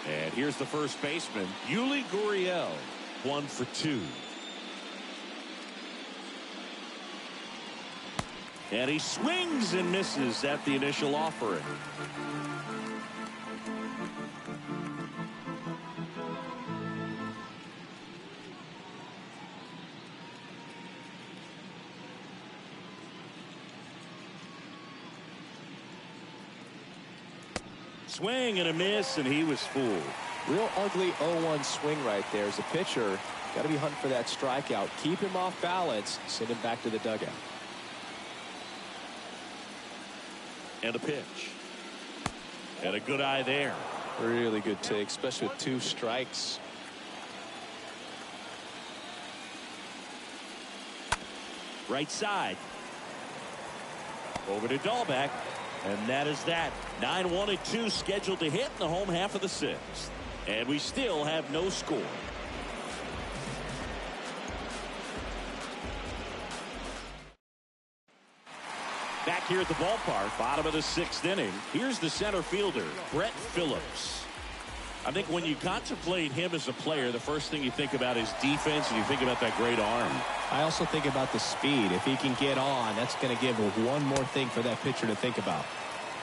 And here's the first baseman, Yuli Gurriel. 1 for 2. And he swings and misses at the initial offering. Swing and a miss, and he was fooled. Real ugly 0-1 swing right there. As a pitcher, got to be hunting for that strikeout. Keep him off balance. Send him back to the dugout. And a pitch. And a good eye there. Really good take, especially with 2 strikes. Right side. Over to Dahlbeck. And that is that. 9-1-2 scheduled to hit in the home half of the 6th. And we still have no score. Back here at the ballpark, bottom of the 6th inning. Here's the center fielder, Brett Phillips. I think when you contemplate him as a player, the first thing you think about is defense, and you think about that great arm. I also think about the speed. If he can get on, that's going to give one more thing for that pitcher to think about.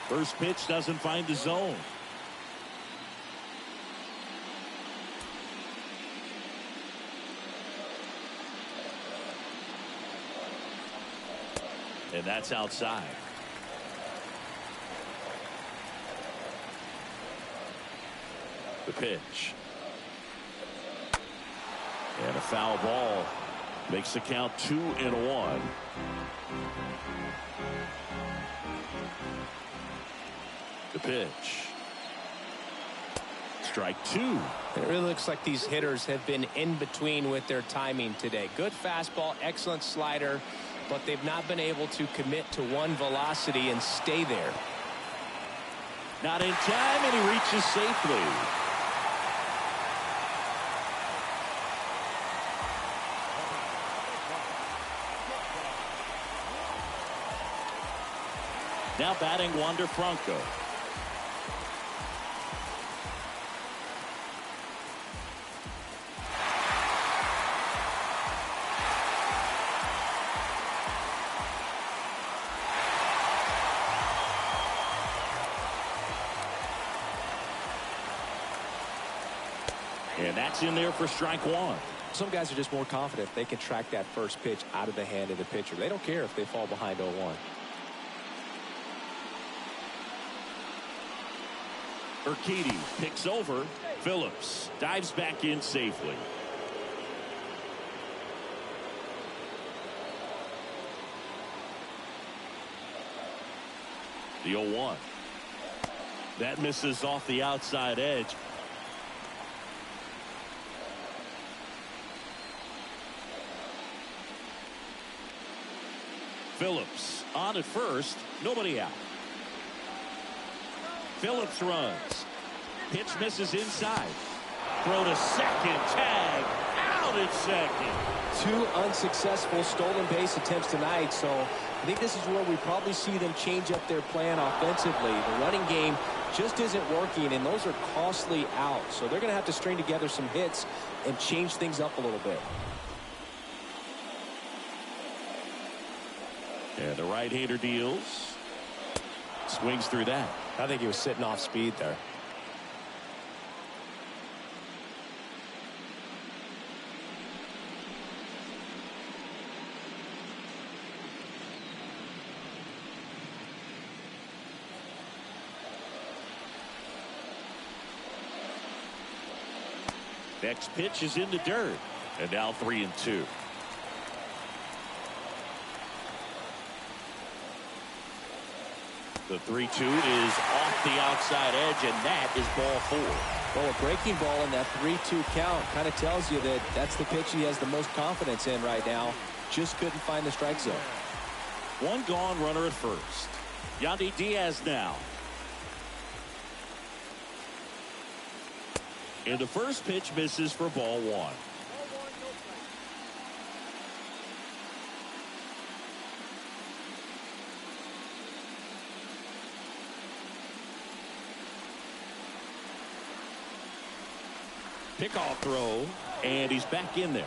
First pitch doesn't find the zone. And that's outside. The pitch. And a foul ball makes the count 2-1. The pitch. Strike 2. It really looks like these hitters have been in between with their timing today. Good fastball, excellent slider, but they've not been able to commit to one velocity and stay there. Not in time, and he reaches safely. Now batting Wander Franco. And that's in there for strike 1. Some guys are just more confident they can track that first pitch out of the hand of the pitcher. They don't care if they fall behind 0-1. Urquidy picks over. Phillips dives back in safely. The 0-1. That misses off the outside edge. Phillips on at first. Nobody out. Phillips runs. Pitch misses inside. Throw to second. Tag. Out at second. 2 unsuccessful stolen base attempts tonight, so I think this is where we probably see them change up their plan offensively. The running game just isn't working, and those are costly outs. So they're going to have to string together some hits and change things up a little bit. And the right-hander deals. Swings through that. I think he was sitting off speed there. Next pitch is in the dirt. And now 3-2. The 3-2 is off the outside edge, and that is ball 4. Well, a breaking ball in that 3-2 count kind of tells you that that's the pitch he has the most confidence in right now. Just couldn't find the strike zone. One gone, runner at first. Yandy Diaz now. And the first pitch misses for ball 1. Pickoff throw, and he's back in there.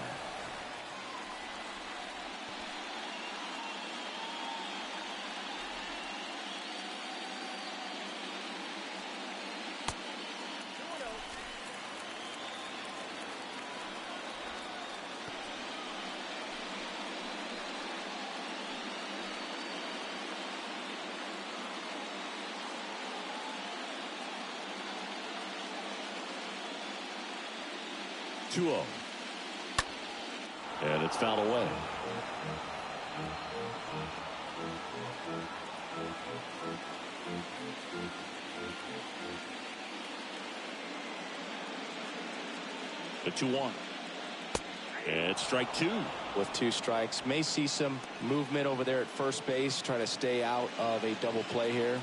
And it's fouled away. The 2-1. And strike 2. With 2 strikes. May see some movement over there at first base, trying to stay out of a double play here.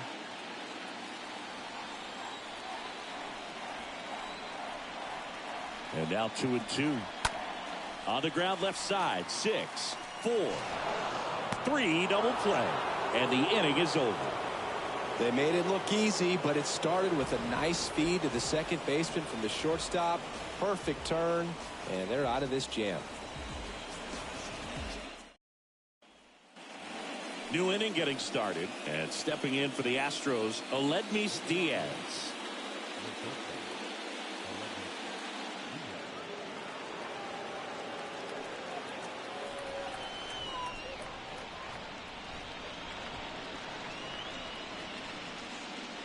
And now 2-2. On the ground left side. 6, 4, 3 double play. And the inning is over. They made it look easy, but it started with a nice feed to the second baseman from the shortstop. Perfect turn, and they're out of this jam. New inning getting started, and stepping in for the Astros, Aledmys Diaz.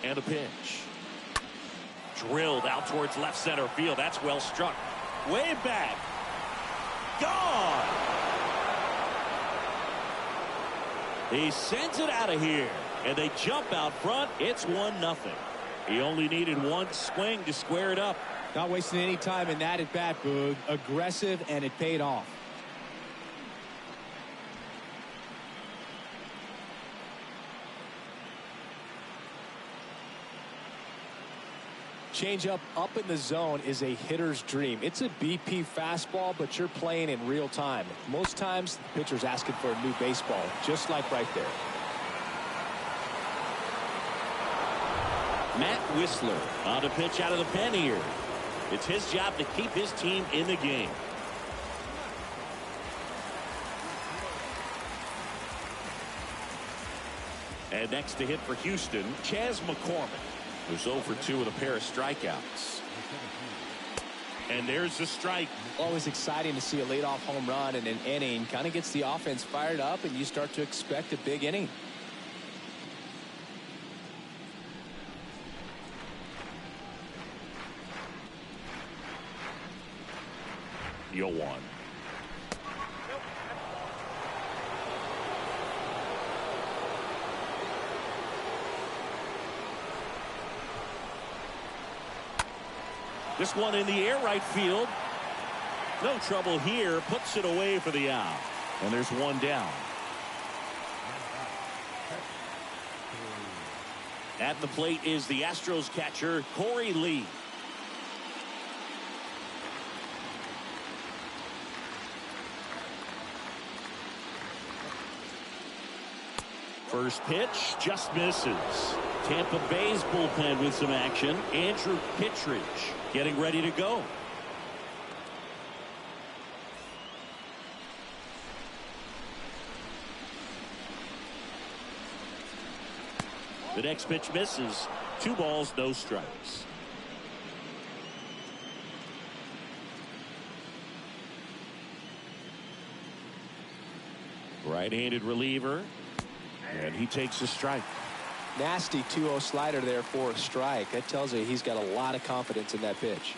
And a pitch. Drilled out towards left center field. That's well struck. Way back. Gone. He sends it out of here. And they jump out front. It's 1-0. He only needed one swing to square it up. Not wasting any time in that at bat, Boog. Aggressive, and it paid off. Changeup up in the zone is a hitter's dream. It's a BP fastball, but you're playing in real time. Most times, the pitcher's asking for a new baseball, just like right there. Matt Whistler on a pitch out of the pen here. It's his job to keep his team in the game. And next to hit for Houston, Chas McCormick, who's 0 for 2 with a pair of strikeouts. And there's the strike. Always exciting to see a leadoff home run in an inning. Kind of gets the offense fired up, and you start to expect a big inning. 0-1. This one in the air, right field. No trouble here. Puts it away for the out. And there's one down. At the plate is the Astros catcher, Corey Lee. First pitch just misses. Tampa Bay's bullpen with some action. Andrew Kittredge getting ready to go. The next pitch misses. 2 balls, no strikes. Right-handed reliever. And he takes a strike. Nasty 2-0 slider there for a strike. That tells you he's got a lot of confidence in that pitch.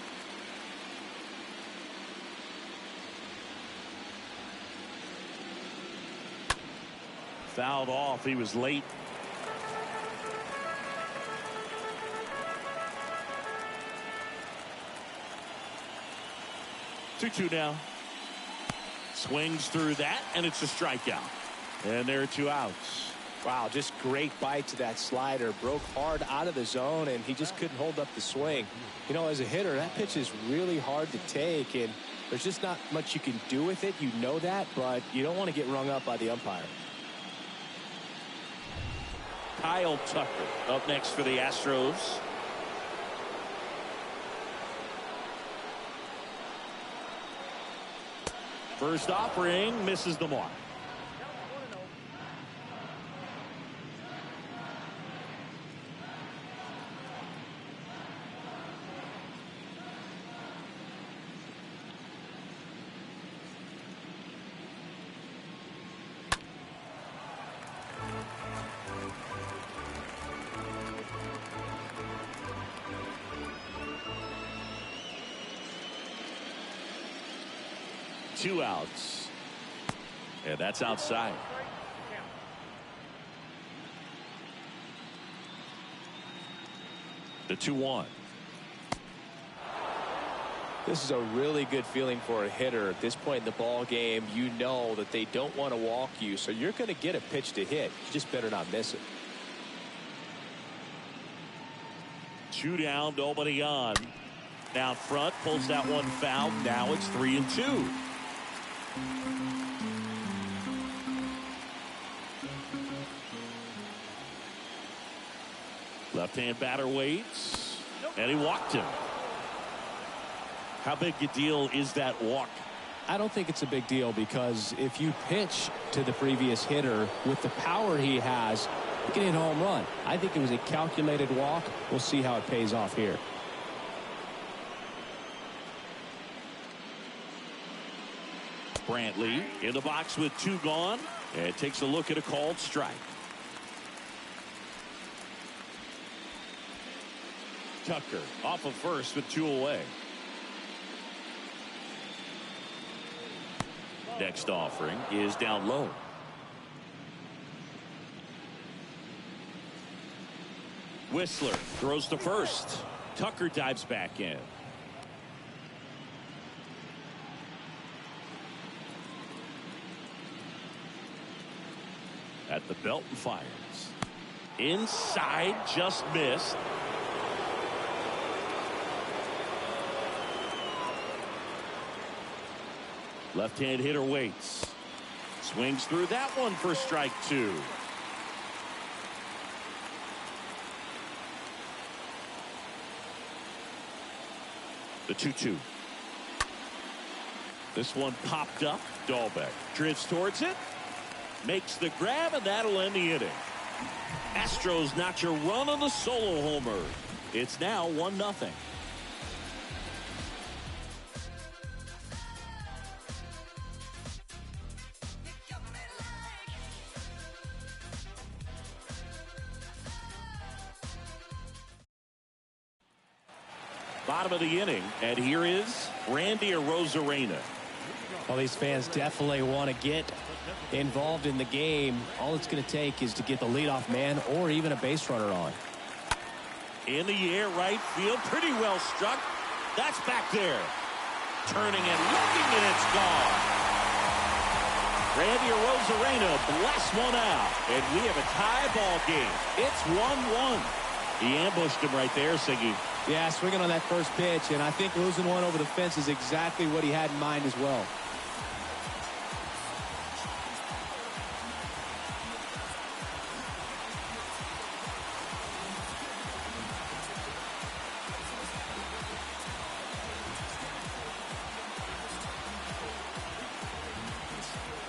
Fouled off. He was late. 2-2 now. Swings through that, and it's a strikeout. And there are 2 outs. Wow, just great bite to that slider. Broke hard out of the zone, and he just couldn't hold up the swing. You know, as a hitter, that pitch is really hard to take, and there's just not much you can do with it. You know that, but you don't want to get rung up by the umpire. Kyle Tucker up next for the Astros. First offering misses the mark. 2 outs. And that's outside. The 2-1. This is a really good feeling for a hitter. At this point in the ball game, you know that they don't want to walk you, so you're going to get a pitch to hit. You just better not miss it. 2 down, nobody on. Down front, pulls that one foul. Now it's 3-2. Left-hand batter waits, and he walked him. How big a deal is that walk? I don't think it's a big deal, because if you pitch to the previous hitter with the power he has, you can hit a home run. I think it was a calculated walk. We'll see how it pays off here. Brantley in the box with 2 gone, and takes a look at a called strike. Tucker off of first with 2 away. Next offering is down low. Whistler throws to first. Tucker dives back in. At the belt and fires. Inside, just missed. Left-hand hitter waits. Swings through that one for strike 2. The 2-2. This one popped up. Dahlbeck drifts towards it. Makes the grab, and that'll end the inning. Astros notch a run on the solo homer. It's now 1-0. Bottom of the inning, and here is Randy Arozarena. Well, these fans definitely want to get involved in the game. All it's going to take is to get the leadoff man or even a base runner on. In the air, right field, pretty well struck. That's back there. Turning and looking, and it's gone. Randy Arozarena blasts one out, and we have a tie ball game. It's 1-1. He ambushed him right there, Siggy. Yeah, swinging on that first pitch, and I think losing one over the fence is exactly what he had in mind as well.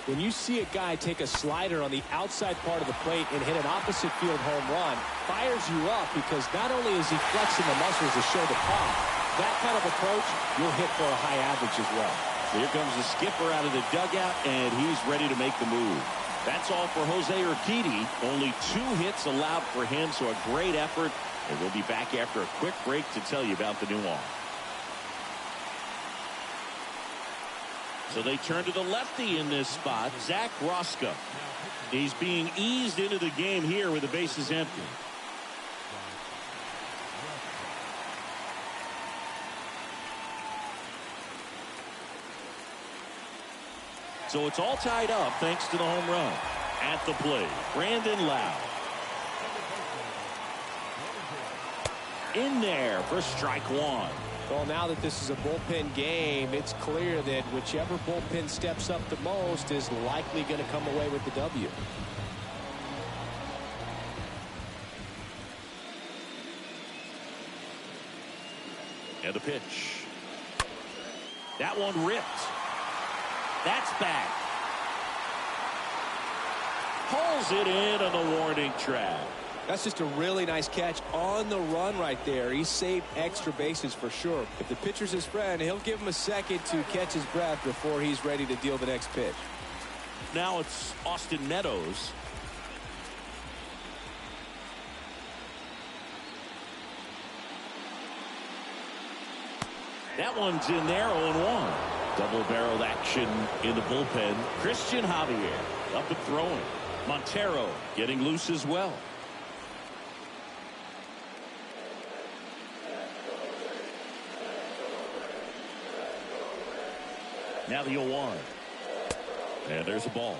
When you see a guy take a slider on the outside part of the plate and hit an opposite field home run, fires you up, because not only is he flexing the muscles to show the pop, that kind of approach, you'll hit for a high average as well. Here comes the skipper out of the dugout, and he's ready to make the move. That's all for Jose Urquidy. Only 2 hits allowed for him, so a great effort. And we'll be back after a quick break to tell you about the new arm. So they turn to the lefty in this spot, Zach Rosca. He's being eased into the game here with the bases empty. So it's all tied up thanks to the home run. At the plate, Brandon Lowe. In there for strike one. Well, now that this is a bullpen game, it's clear that whichever bullpen steps up the most is likely going to come away with the W. And the pitch. That one ripped. That's back. Pulls it in on the warning track. That's just a really nice catch on the run right there. He saved extra bases for sure. If the pitcher's his friend, he'll give him a second to catch his breath before he's ready to deal the next pitch. Now it's Austin Meadows. That one's in there, 0-1. Double-barreled action in the bullpen. Christian Javier up and throwing. Montero getting loose as well. Now the 0-1. And there's a ball.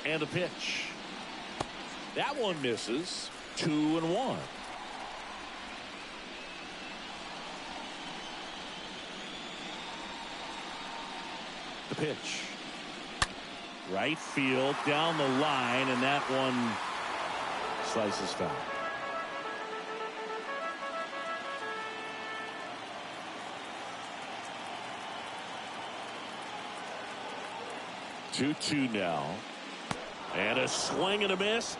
And a pitch. That one misses. 2-1. The pitch. Right field down the line, and that one slices foul. Two now. And a swing and a miss,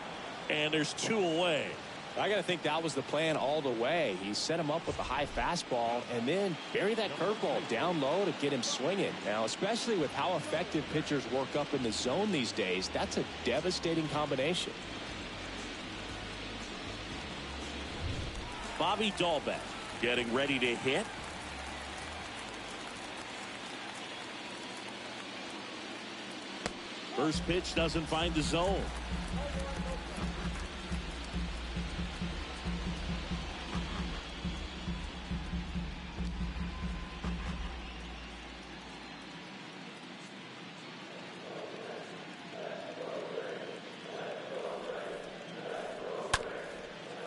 and there's 2 away. I got to think that was the plan all the way. He set him up with a high fastball and then bury that curveball down low to get him swinging. Now, especially with how effective pitchers work up in the zone these days, that's a devastating combination. Bobby Dahlbeck getting ready to hit. First pitch doesn't find the zone.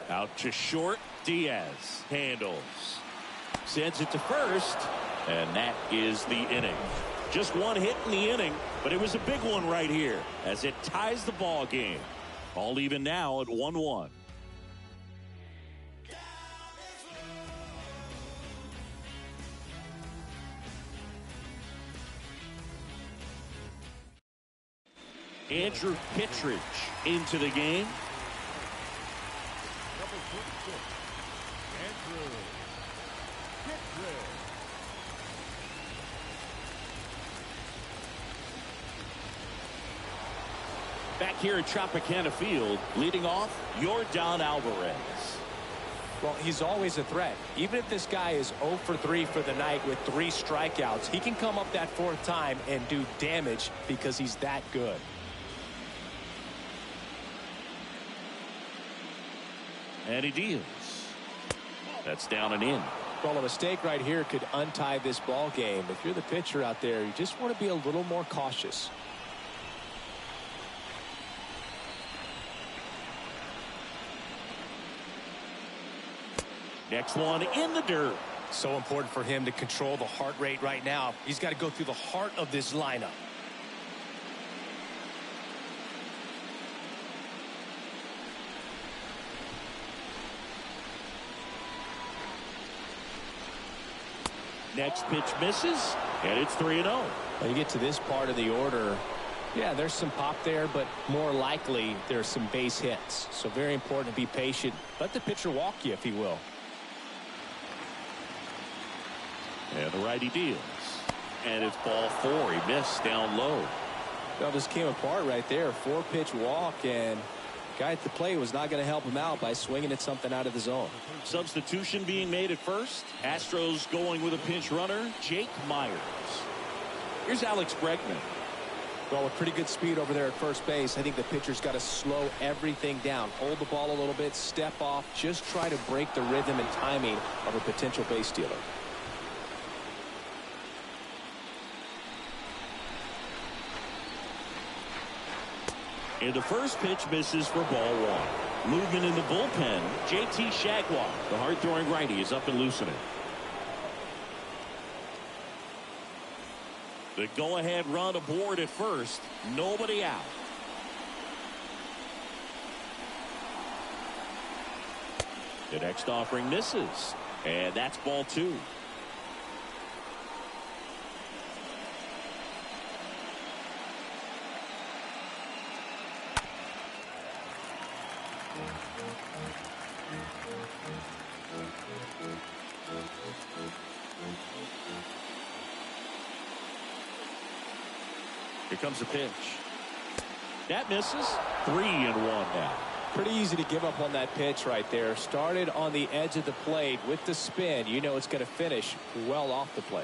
Out to short. Diaz handles. Sends it to first. And that is the inning. Just one hit in the inning, but it was a big one right here as it ties the ball game. All even now at 1-1. Andrew Kittredge into the game. Number 26, Andrew Kittredge. Back here at Tropicana Field, leading off, Yordan Alvarez. Well, he's always a threat. Even if this guy is 0 for 3 for the night with 3 strikeouts, he can come up that 4th time and do damage because he's that good. And he deals. That's down and in. Well, a mistake right here could untie this ball game. If you're the pitcher out there, you just want to be a little more cautious. Next one in the dirt. So important for him to control the heart rate right now. He's got to go through the heart of this lineup. Next pitch misses, and it's 3-0. When you get to this part of the order, yeah, there's some pop there, but more likely there's some base hits. So very important to be patient. Let the pitcher walk you, if he will. And the righty deals. And it's ball 4. He missed down low. Well, this came apart right there. 4-pitch walk, and guy at the plate was not going to help him out by swinging at something out of the zone. Substitution being made at first. Astros going with a pinch runner, Jake Myers. Here's Alex Bregman. Well, with pretty good speed over there at first base, I think the pitcher's got to slow everything down. Hold the ball a little bit, step off, just try to break the rhythm and timing of a potential base stealer. And the first pitch misses for ball one. Movement in the bullpen. JT Shagwar, the hard-throwing righty, is up and loosening. The go-ahead run aboard at first. Nobody out. The next offering misses. And that's ball two. Here comes the pitch. That misses. 3-1 now. Pretty easy to give up on that pitch right there. Started on the edge of the plate with the spin. You know it's going to finish well off the plate.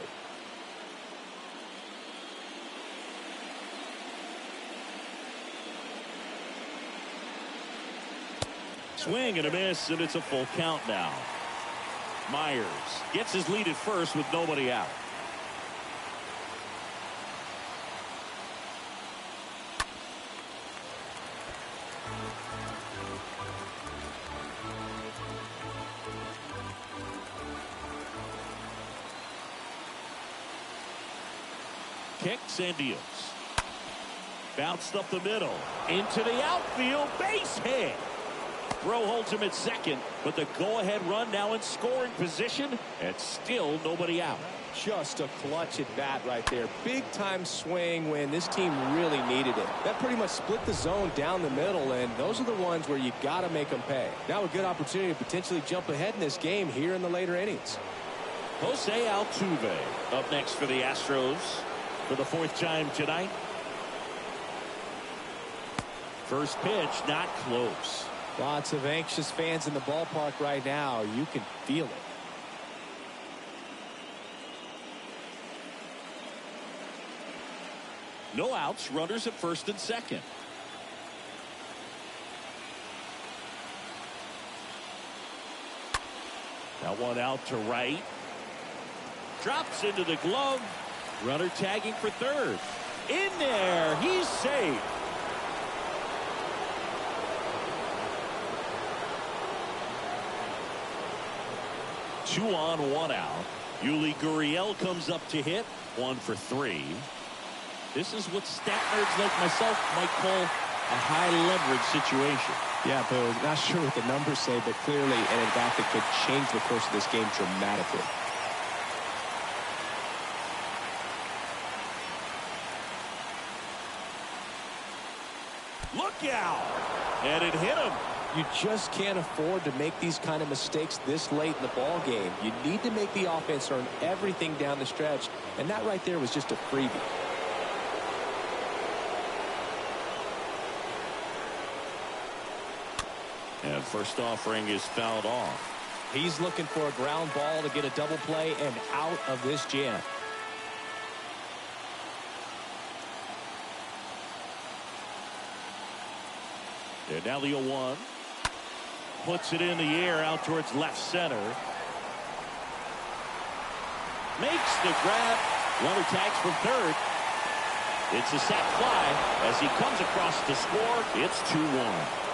Swing and a miss, and it's a full count now. Myers gets his lead at first with nobody out. Kicks and deals. Bounced up the middle. Into the outfield. Base hit. Throw holds him at second, but the go-ahead run now in scoring position, and still nobody out. Just a clutch at bat right there. Big time swing when this team really needed it. That pretty much split the zone down the middle, and those are the ones where you got to make them pay. Now a good opportunity to potentially jump ahead in this game here in the later innings. Jose Altuve up next for the Astros for the fourth time tonight. First pitch not close. Lots of anxious fans in the ballpark right now. You can feel it. No outs, runners at first and second. Now one out to right. Drops into the glove. Runner tagging for third. In there. He's safe. Two on, one out. Yuli Gurriel comes up to hit. 1 for 3. This is what stat nerds like myself might call a high leverage situation. Yeah, Boo. Not sure what the numbers say, but clearly an at-bat that could change the course of this game dramatically. Look out! And it hit him. You just can't afford to make these kind of mistakes this late in the ball game. You need to make the offense earn everything down the stretch, and that right there was just a freebie. And first offering is fouled off. He's looking for a ground ball to get a double play and out of this jam. And now the 0-1. Puts it in the air out towards left center. Makes the grab. Runner tags from third. It's a sac fly as he comes across to score. It's 2-1.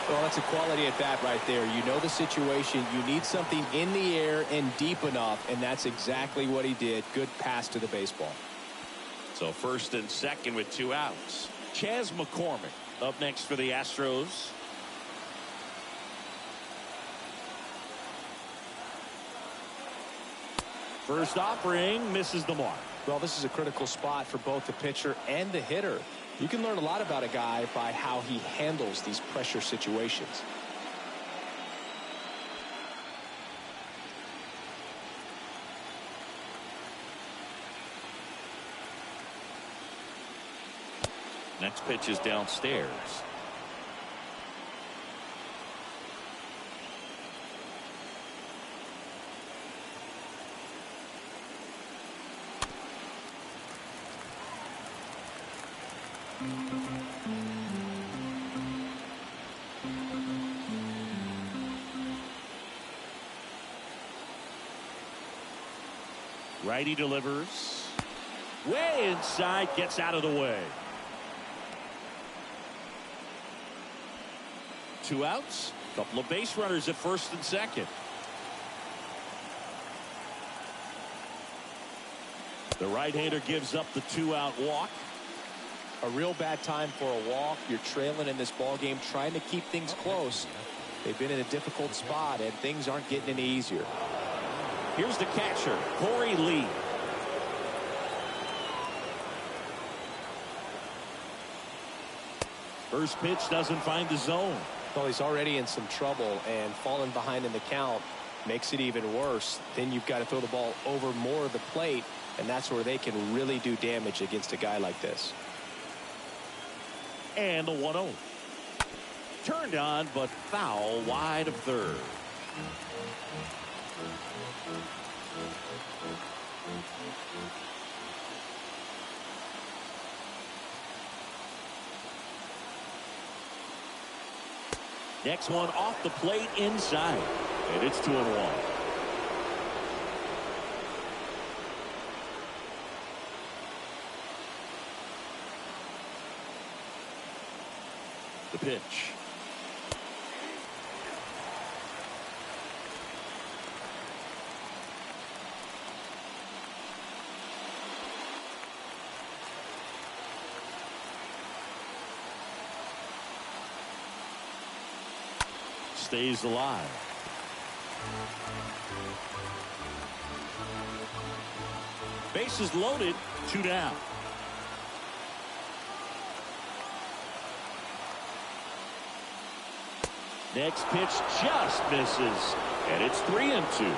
Well, that's a quality at bat right there. You know the situation. You need something in the air and deep enough, and that's exactly what he did. Good pass to the baseball. So first and second with 2 outs. Chas McCormick up next for the Astros. First offering misses the mark. Well, this is a critical spot for both the pitcher and the hitter. You can learn a lot about a guy by how he handles these pressure situations. Next pitch is downstairs. Righty delivers. Way inside, gets out of the way. 2 outs. Couple of base runners at first and second. The right-hander gives up the 2-out walk. A real bad time for a walk. You're trailing in this ball game, trying to keep things close. They've been in a difficult spot, and things aren't getting any easier. Here's the catcher, Corey Lee. First pitch doesn't find the zone. Well, he's already in some trouble, and falling behind in the count makes it even worse. Then you've got to throw the ball over more of the plate, and that's where they can really do damage against a guy like this. And the 1-0. Turned on, but foul wide of third. Next one off the plate inside. And it's 2-1. The pitch. Stays alive. Bases loaded, 2 down. Next pitch just misses, and it's 3-2.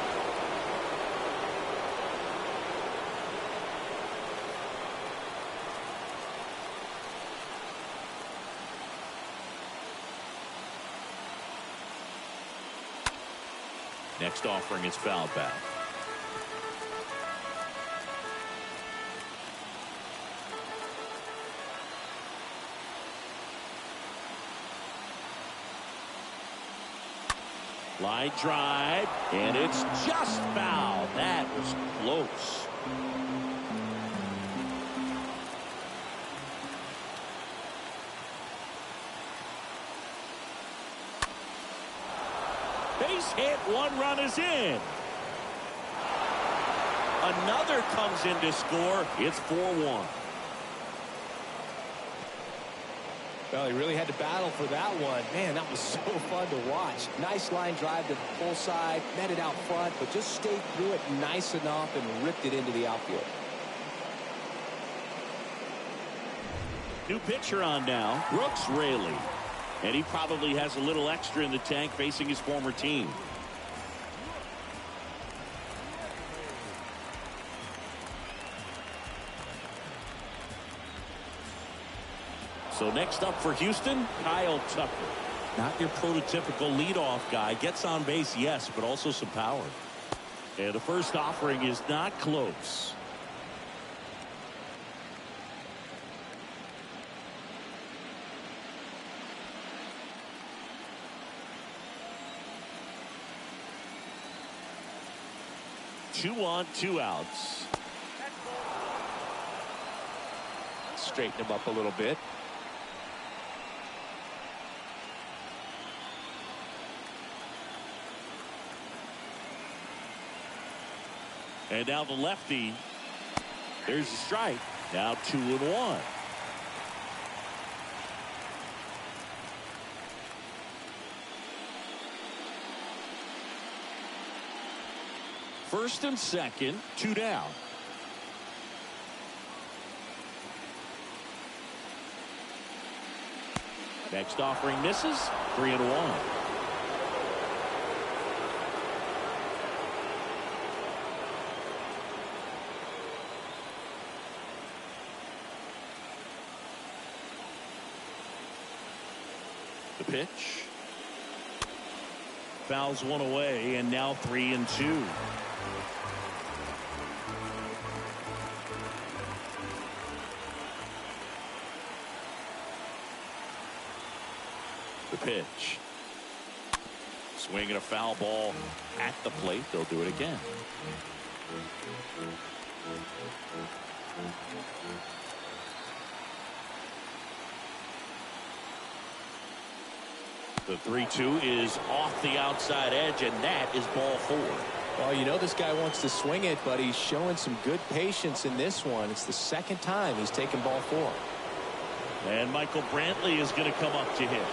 Next offering is fouled back. Line drive, and it's just foul. That was close. Base hit, 1 run is in. Another comes in to score. It's 4-1. Well, he really had to battle for that one. Man, that was so fun to watch. Nice line drive to the pull side, met it out front, but just stayed through it nice enough and ripped it into the outfield. New pitcher on now, Brooks Raley. And he probably has a little extra in the tank facing his former team. So next up for Houston, Kyle Tucker. Not your prototypical leadoff guy. Gets on base, yes, but also some power. And the first offering is not close. Two on, 2 outs. Straighten him up a little bit. And now the lefty. There's a strike. Now 2-1. First and second, 2 down. Next offering misses. 3-1. The pitch. Fouls one away, and now 3-2. The pitch. Swing and a foul ball at the plate. They'll do it again. The 3-2 is off the outside edge, and that is ball 4. Well, you know this guy wants to swing it, but he's showing some good patience in this one. It's the second time he's taken ball 4. And Michael Brantley is going to come up to hit.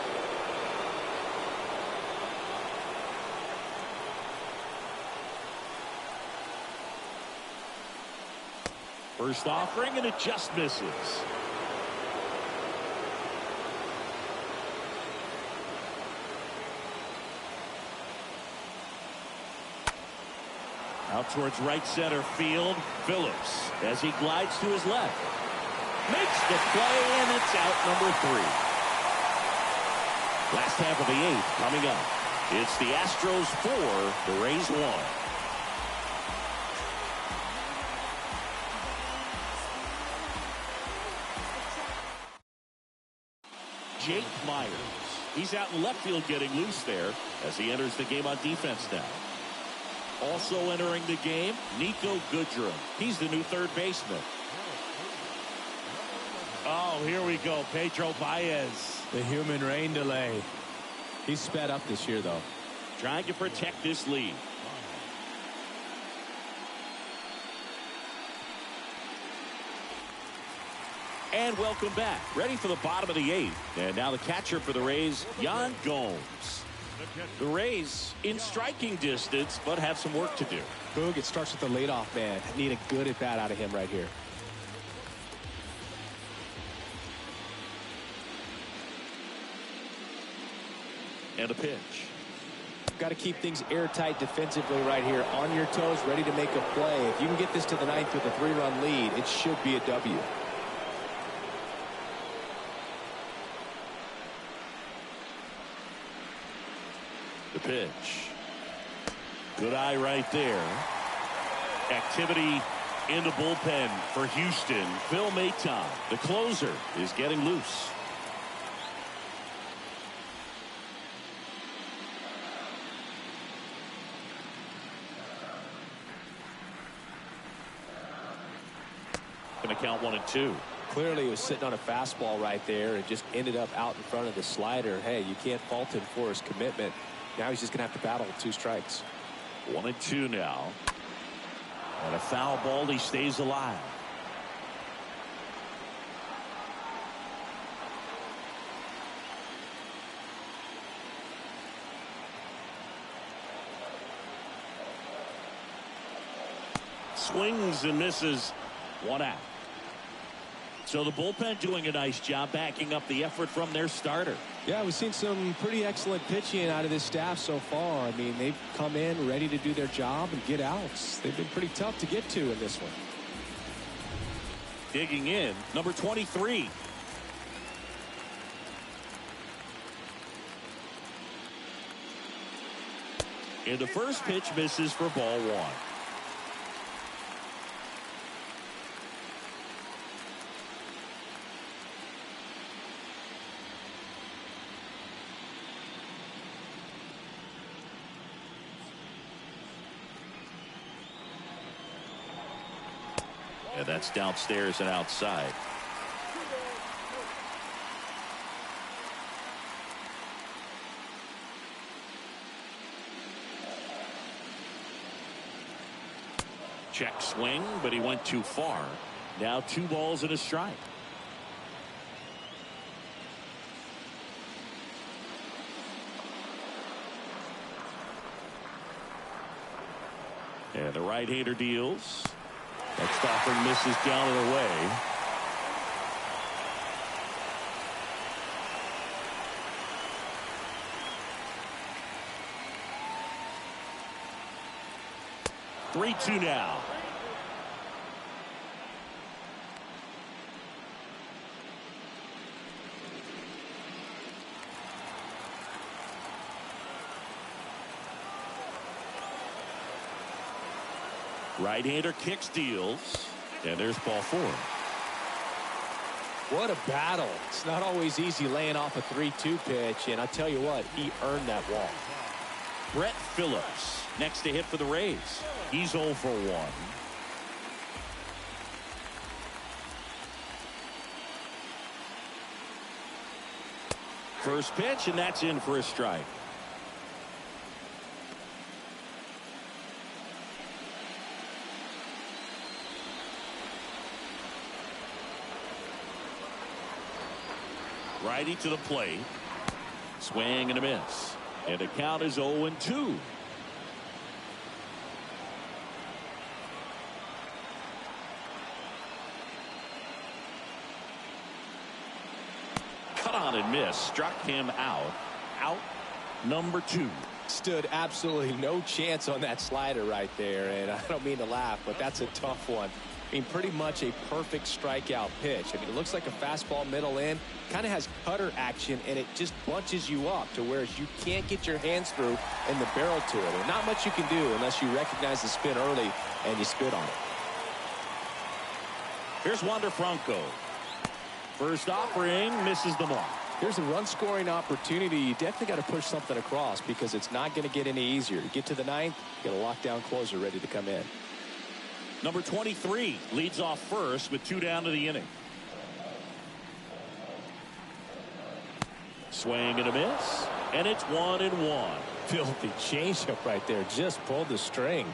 First offering, and it just misses. Out towards right center field. Phillips, as he glides to his left, makes the play, and it's out number 3. Last half of the 8th coming up. It's the Astros 4, the Rays 1. Jake Myers. He's out in left field getting loose there as he enters the game on defense now. Also entering the game, Nico Goodrum. He's the new third baseman. Oh, here we go. Pedro Baez. The human rain delay. He's sped up this year, though. Trying to protect this lead. And welcome back. Ready for the bottom of the 8th. And now the catcher for the Rays, Yan Gomes. The Rays in striking distance, but have some work to do. Boog, it starts with the leadoff man. Need a good at bat out of him right here. And a pitch. Got to keep things airtight defensively right here. On your toes, ready to make a play. If you can get this to the 9th with a 3-run lead, it should be a W. The pitch. Good eye right there. Activity in the bullpen for Houston. Phil Maton, the closer, is getting loose. Going to count 1-2. Clearly he was sitting on a fastball right there and just ended up out in front of the slider. Hey, you can't fault him for his commitment. Now he's just going to have to battle with 2 strikes. 1-2 now. And a foul ball. He stays alive. Swings and misses. 1 out. So the bullpen doing a nice job backing up the effort from their starter. Yeah, we've seen some pretty excellent pitching out of this staff so far. I mean, they've come in ready to do their job and get outs. They've been pretty tough to get to in this one. Digging in, number 23. And the first pitch misses for ball 1. And that's downstairs and outside. Check swing, but he went too far. Now 2 balls and a strike. And the right-hander deals. Next offering misses down and away. Three-two now. Right-hander kicks, deals, and there's ball 4. What a battle. It's not always easy laying off a 3-2 pitch, and I tell you what, he earned that walk. Brett Phillips next to hit for the Rays. He's 0 for 1. First pitch, and that's in for a strike. Righty to the plate. Swing and a miss. And the count is 0-2. Cut on and miss. Struck him out. Out number 2. Stood absolutely no chance on that slider right there. And I don't mean to laugh, but that's a tough one. I mean, pretty much a perfect strikeout pitch. I mean, it looks like a fastball middle in. Kind of has cutter action, and it just bunches you up to where you can't get your hands through and the barrel to it. And not much you can do unless you recognize the spin early and you spit on it. Here's Wander Franco. First offering, misses the mark. Here's a run-scoring opportunity. You definitely got to push something across because it's not going to get any easier. To get to the ninth, you got a lockdown closer ready to come in. Number 23 leads off first with 2 down to the inning. Swing and a miss, and it's 1-1. Filthy changeup right there. Just pulled the string.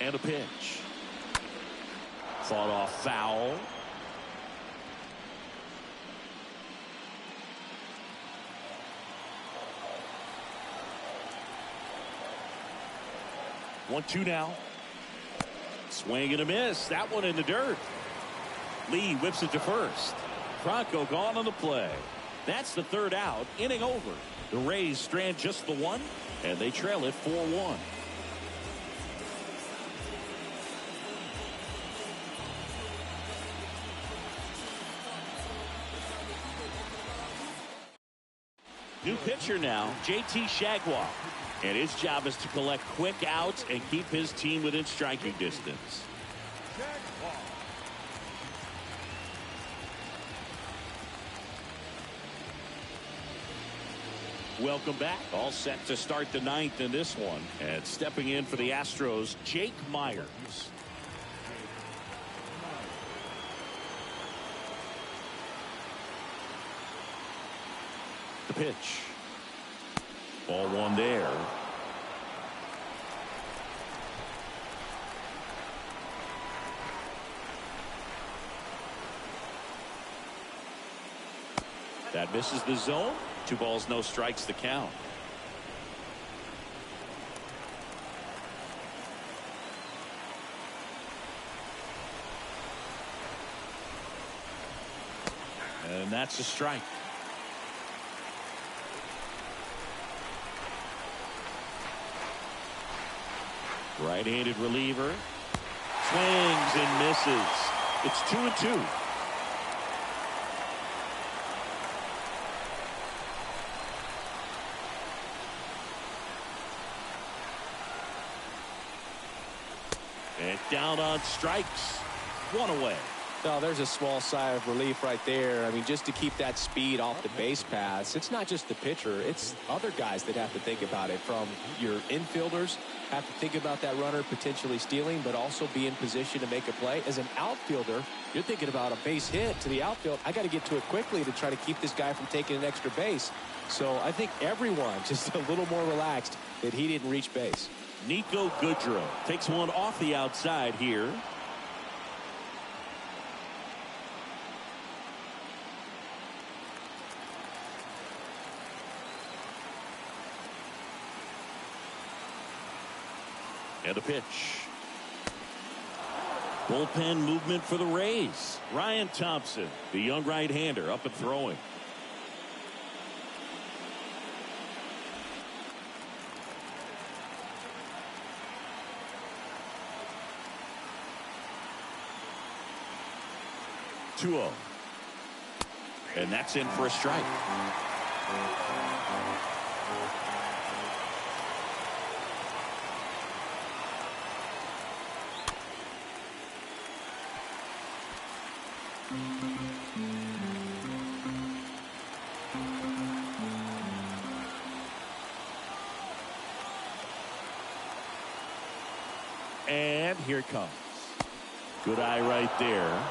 And a pitch. Fought off foul. One, 2 now. Swing and a miss. That one in the dirt. Lee whips it to first. Franco gone on the play. That's the 3rd out. Inning over. The Rays strand just the 1, and they trail it 4-1. New pitcher now, JT Shagwell. And his job is to collect quick outs and keep his team within striking distance. Welcome back. All set to start the 9th in this one. And stepping in for the Astros, Jake Myers. The pitch. Ball 1 there. That misses the zone. 2 balls, no strikes, the count. And that's a strike. Right-handed reliever. Swings and misses. It's 2-2. And down on strikes. 1 away. No, there's a small sigh of relief right there. I mean, just to keep that speed off the base paths. It's not just the pitcher. It's other guys that have to think about it. From your infielders, have to think about that runner potentially stealing, but also be in position to make a play. As an outfielder, you're thinking about a base hit to the outfield. I got to get to it quickly to try to keep this guy from taking an extra base. So I think everyone just a little more relaxed that he didn't reach base. Nico Goodrow takes one off the outside here. And a pitch. Bullpen movement for the Rays. Ryan Thompson, the young right-hander, up and throwing. (2-0). And that's in for a strike. And here it comes. Good eye right there.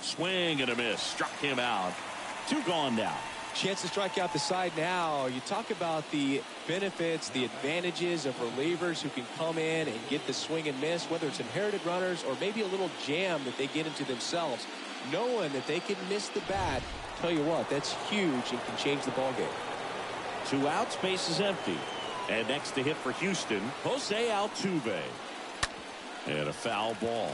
Swing and a miss. Struck him out. 2 gone now. Chance to strike out the side now. You talk about the benefits, the advantages of relievers who can come in and get the swing and miss, whether it's inherited runners or maybe a little jam that they get into themselves. Knowing that they can miss the bat, tell you what, that's huge and can change the ball game. 2 outs, base is empty. And next to hit for Houston, Jose Altuve. And a foul ball.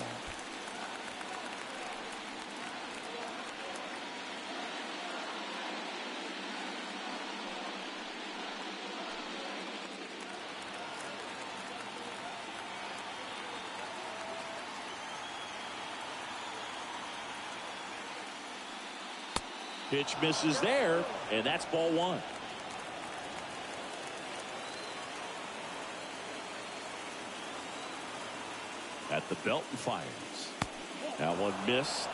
Pitch misses there, and that's ball 1. At the belt and fires. That one missed.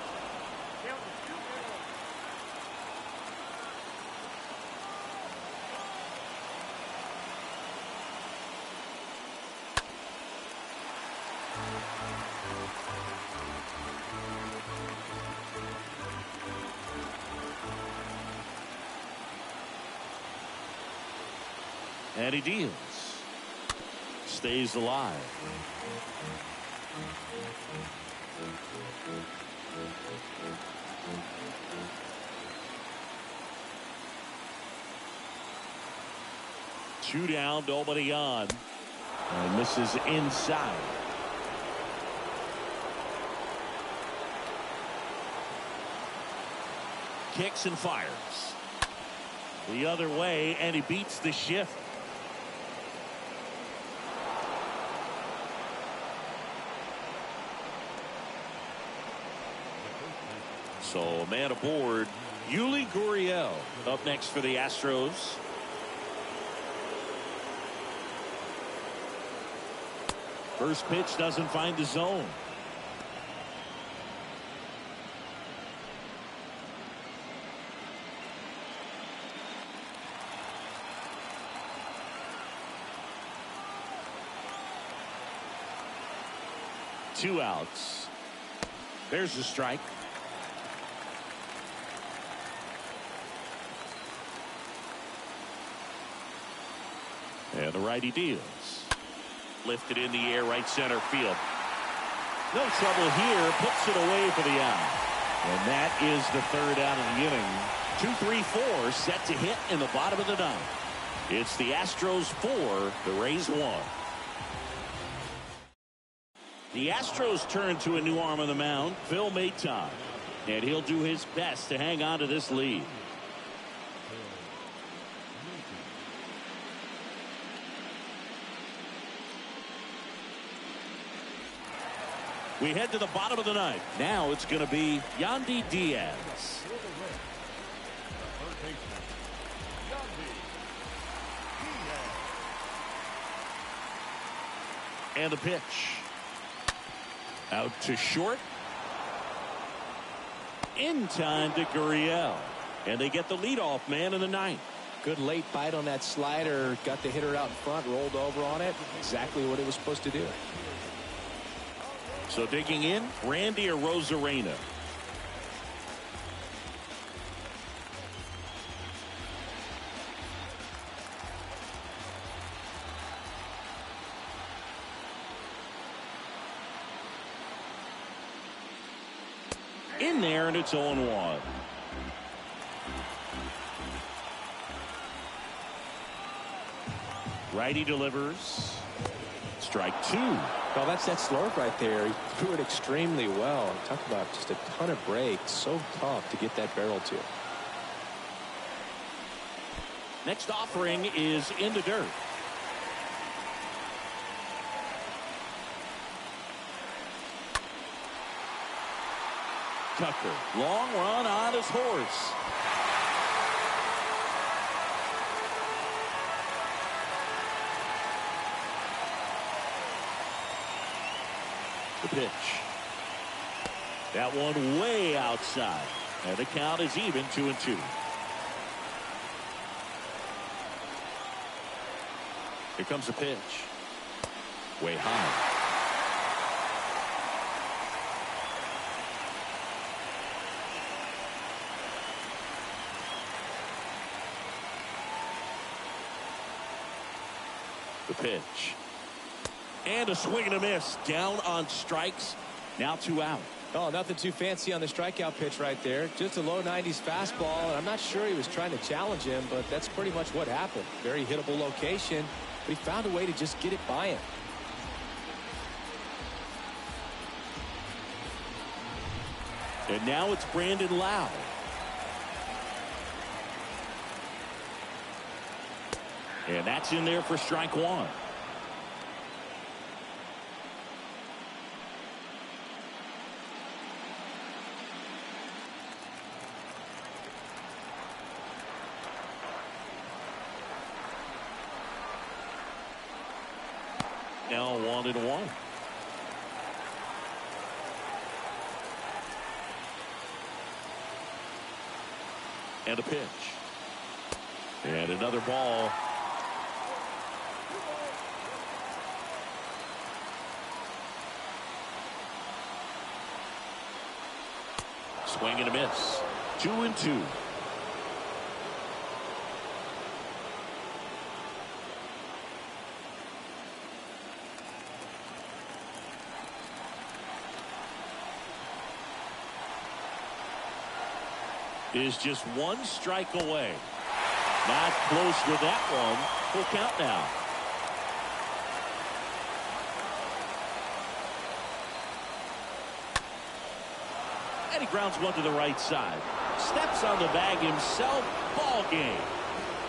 And he deals. Stays alive. Two down, nobody on. And misses inside. Kicks and fires. The other way, and he beats the shift. So, man aboard, Yuli Gurriel up next for the Astros. First pitch doesn't find the zone. Two outs. There's the strike. And the righty deals. Lifted in the air, right center field. No trouble here. Puts it away for the out. And that is the third out of the inning. 2-3-4 set to hit in the bottom of the ninth. It's the Astros 4, the Rays 1. The Astros turn to a new arm on the mound, Phil Maton. And he'll do his best to hang on to this lead. We head to the bottom of the ninth. Now it's going to be Yandy Diaz. And the pitch. Out to short. In time to Gurriel. And they get the leadoff man in the ninth. Good late bite on that slider. Got the hitter out in front, rolled over on it. Exactly what it was supposed to do. So digging in, Randy Arozarena. In there, and it's 0-1. Righty delivers. Strike 2. Well, that's that slurve right there. He threw it extremely well. Talk about just a ton of breaks. So tough to get that barrel to. Next offering is in the dirt. Tucker, long run on his horse. pitch. That one way outside. And the count is even 2-2. Here comes the pitch. Way high. The pitch. And a swing and a miss. Down on strikes. Now 2 out. Oh, nothing too fancy on the strikeout pitch right there. Just a low 90s fastball. And I'm not sure he was trying to challenge him, but that's pretty much what happened. Very hittable location, but he found a way to just get it by him. And now it's Brandon Lowe. And that's in there for strike 1. Now 1-1. And a pitch. And another ball. Swing and a miss. 2-2. Is just 1 strike away. Not close with that one. Full count now. And he grounds one to the right side. Steps on the bag himself. Ball game.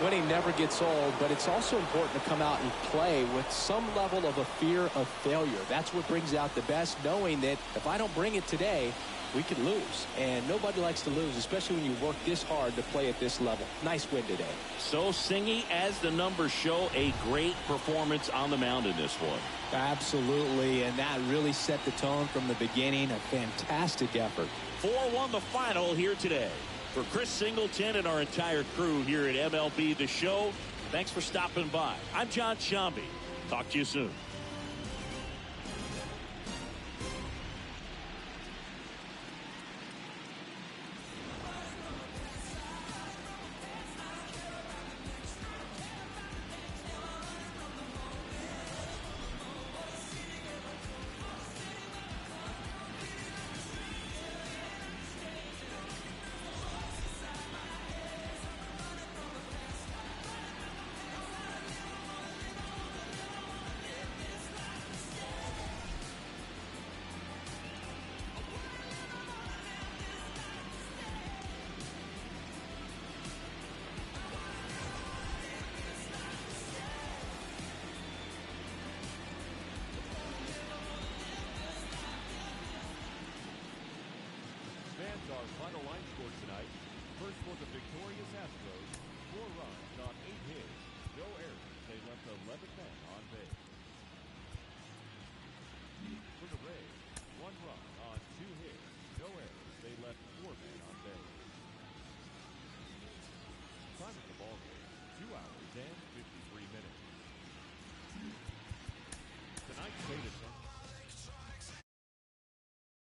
Winning never gets old, but it's also important to come out and play with some level of a fear of failure. That's what brings out the best, knowing that if I don't bring it today, we could lose. And nobody likes to lose, especially when you work this hard to play at this level. Nice win today. So, Singy, as the numbers show, a great performance on the mound in this one. Absolutely, and that really set the tone from the beginning. A fantastic effort. 4-1 the final here today. For Chris Singleton and our entire crew here at MLB The Show, thanks for stopping by. I'm John Shambi. Talk to you soon. Our final line score tonight. First for the victorious Astros, 4 runs on 8 hits. No errors. They left 11 men on base.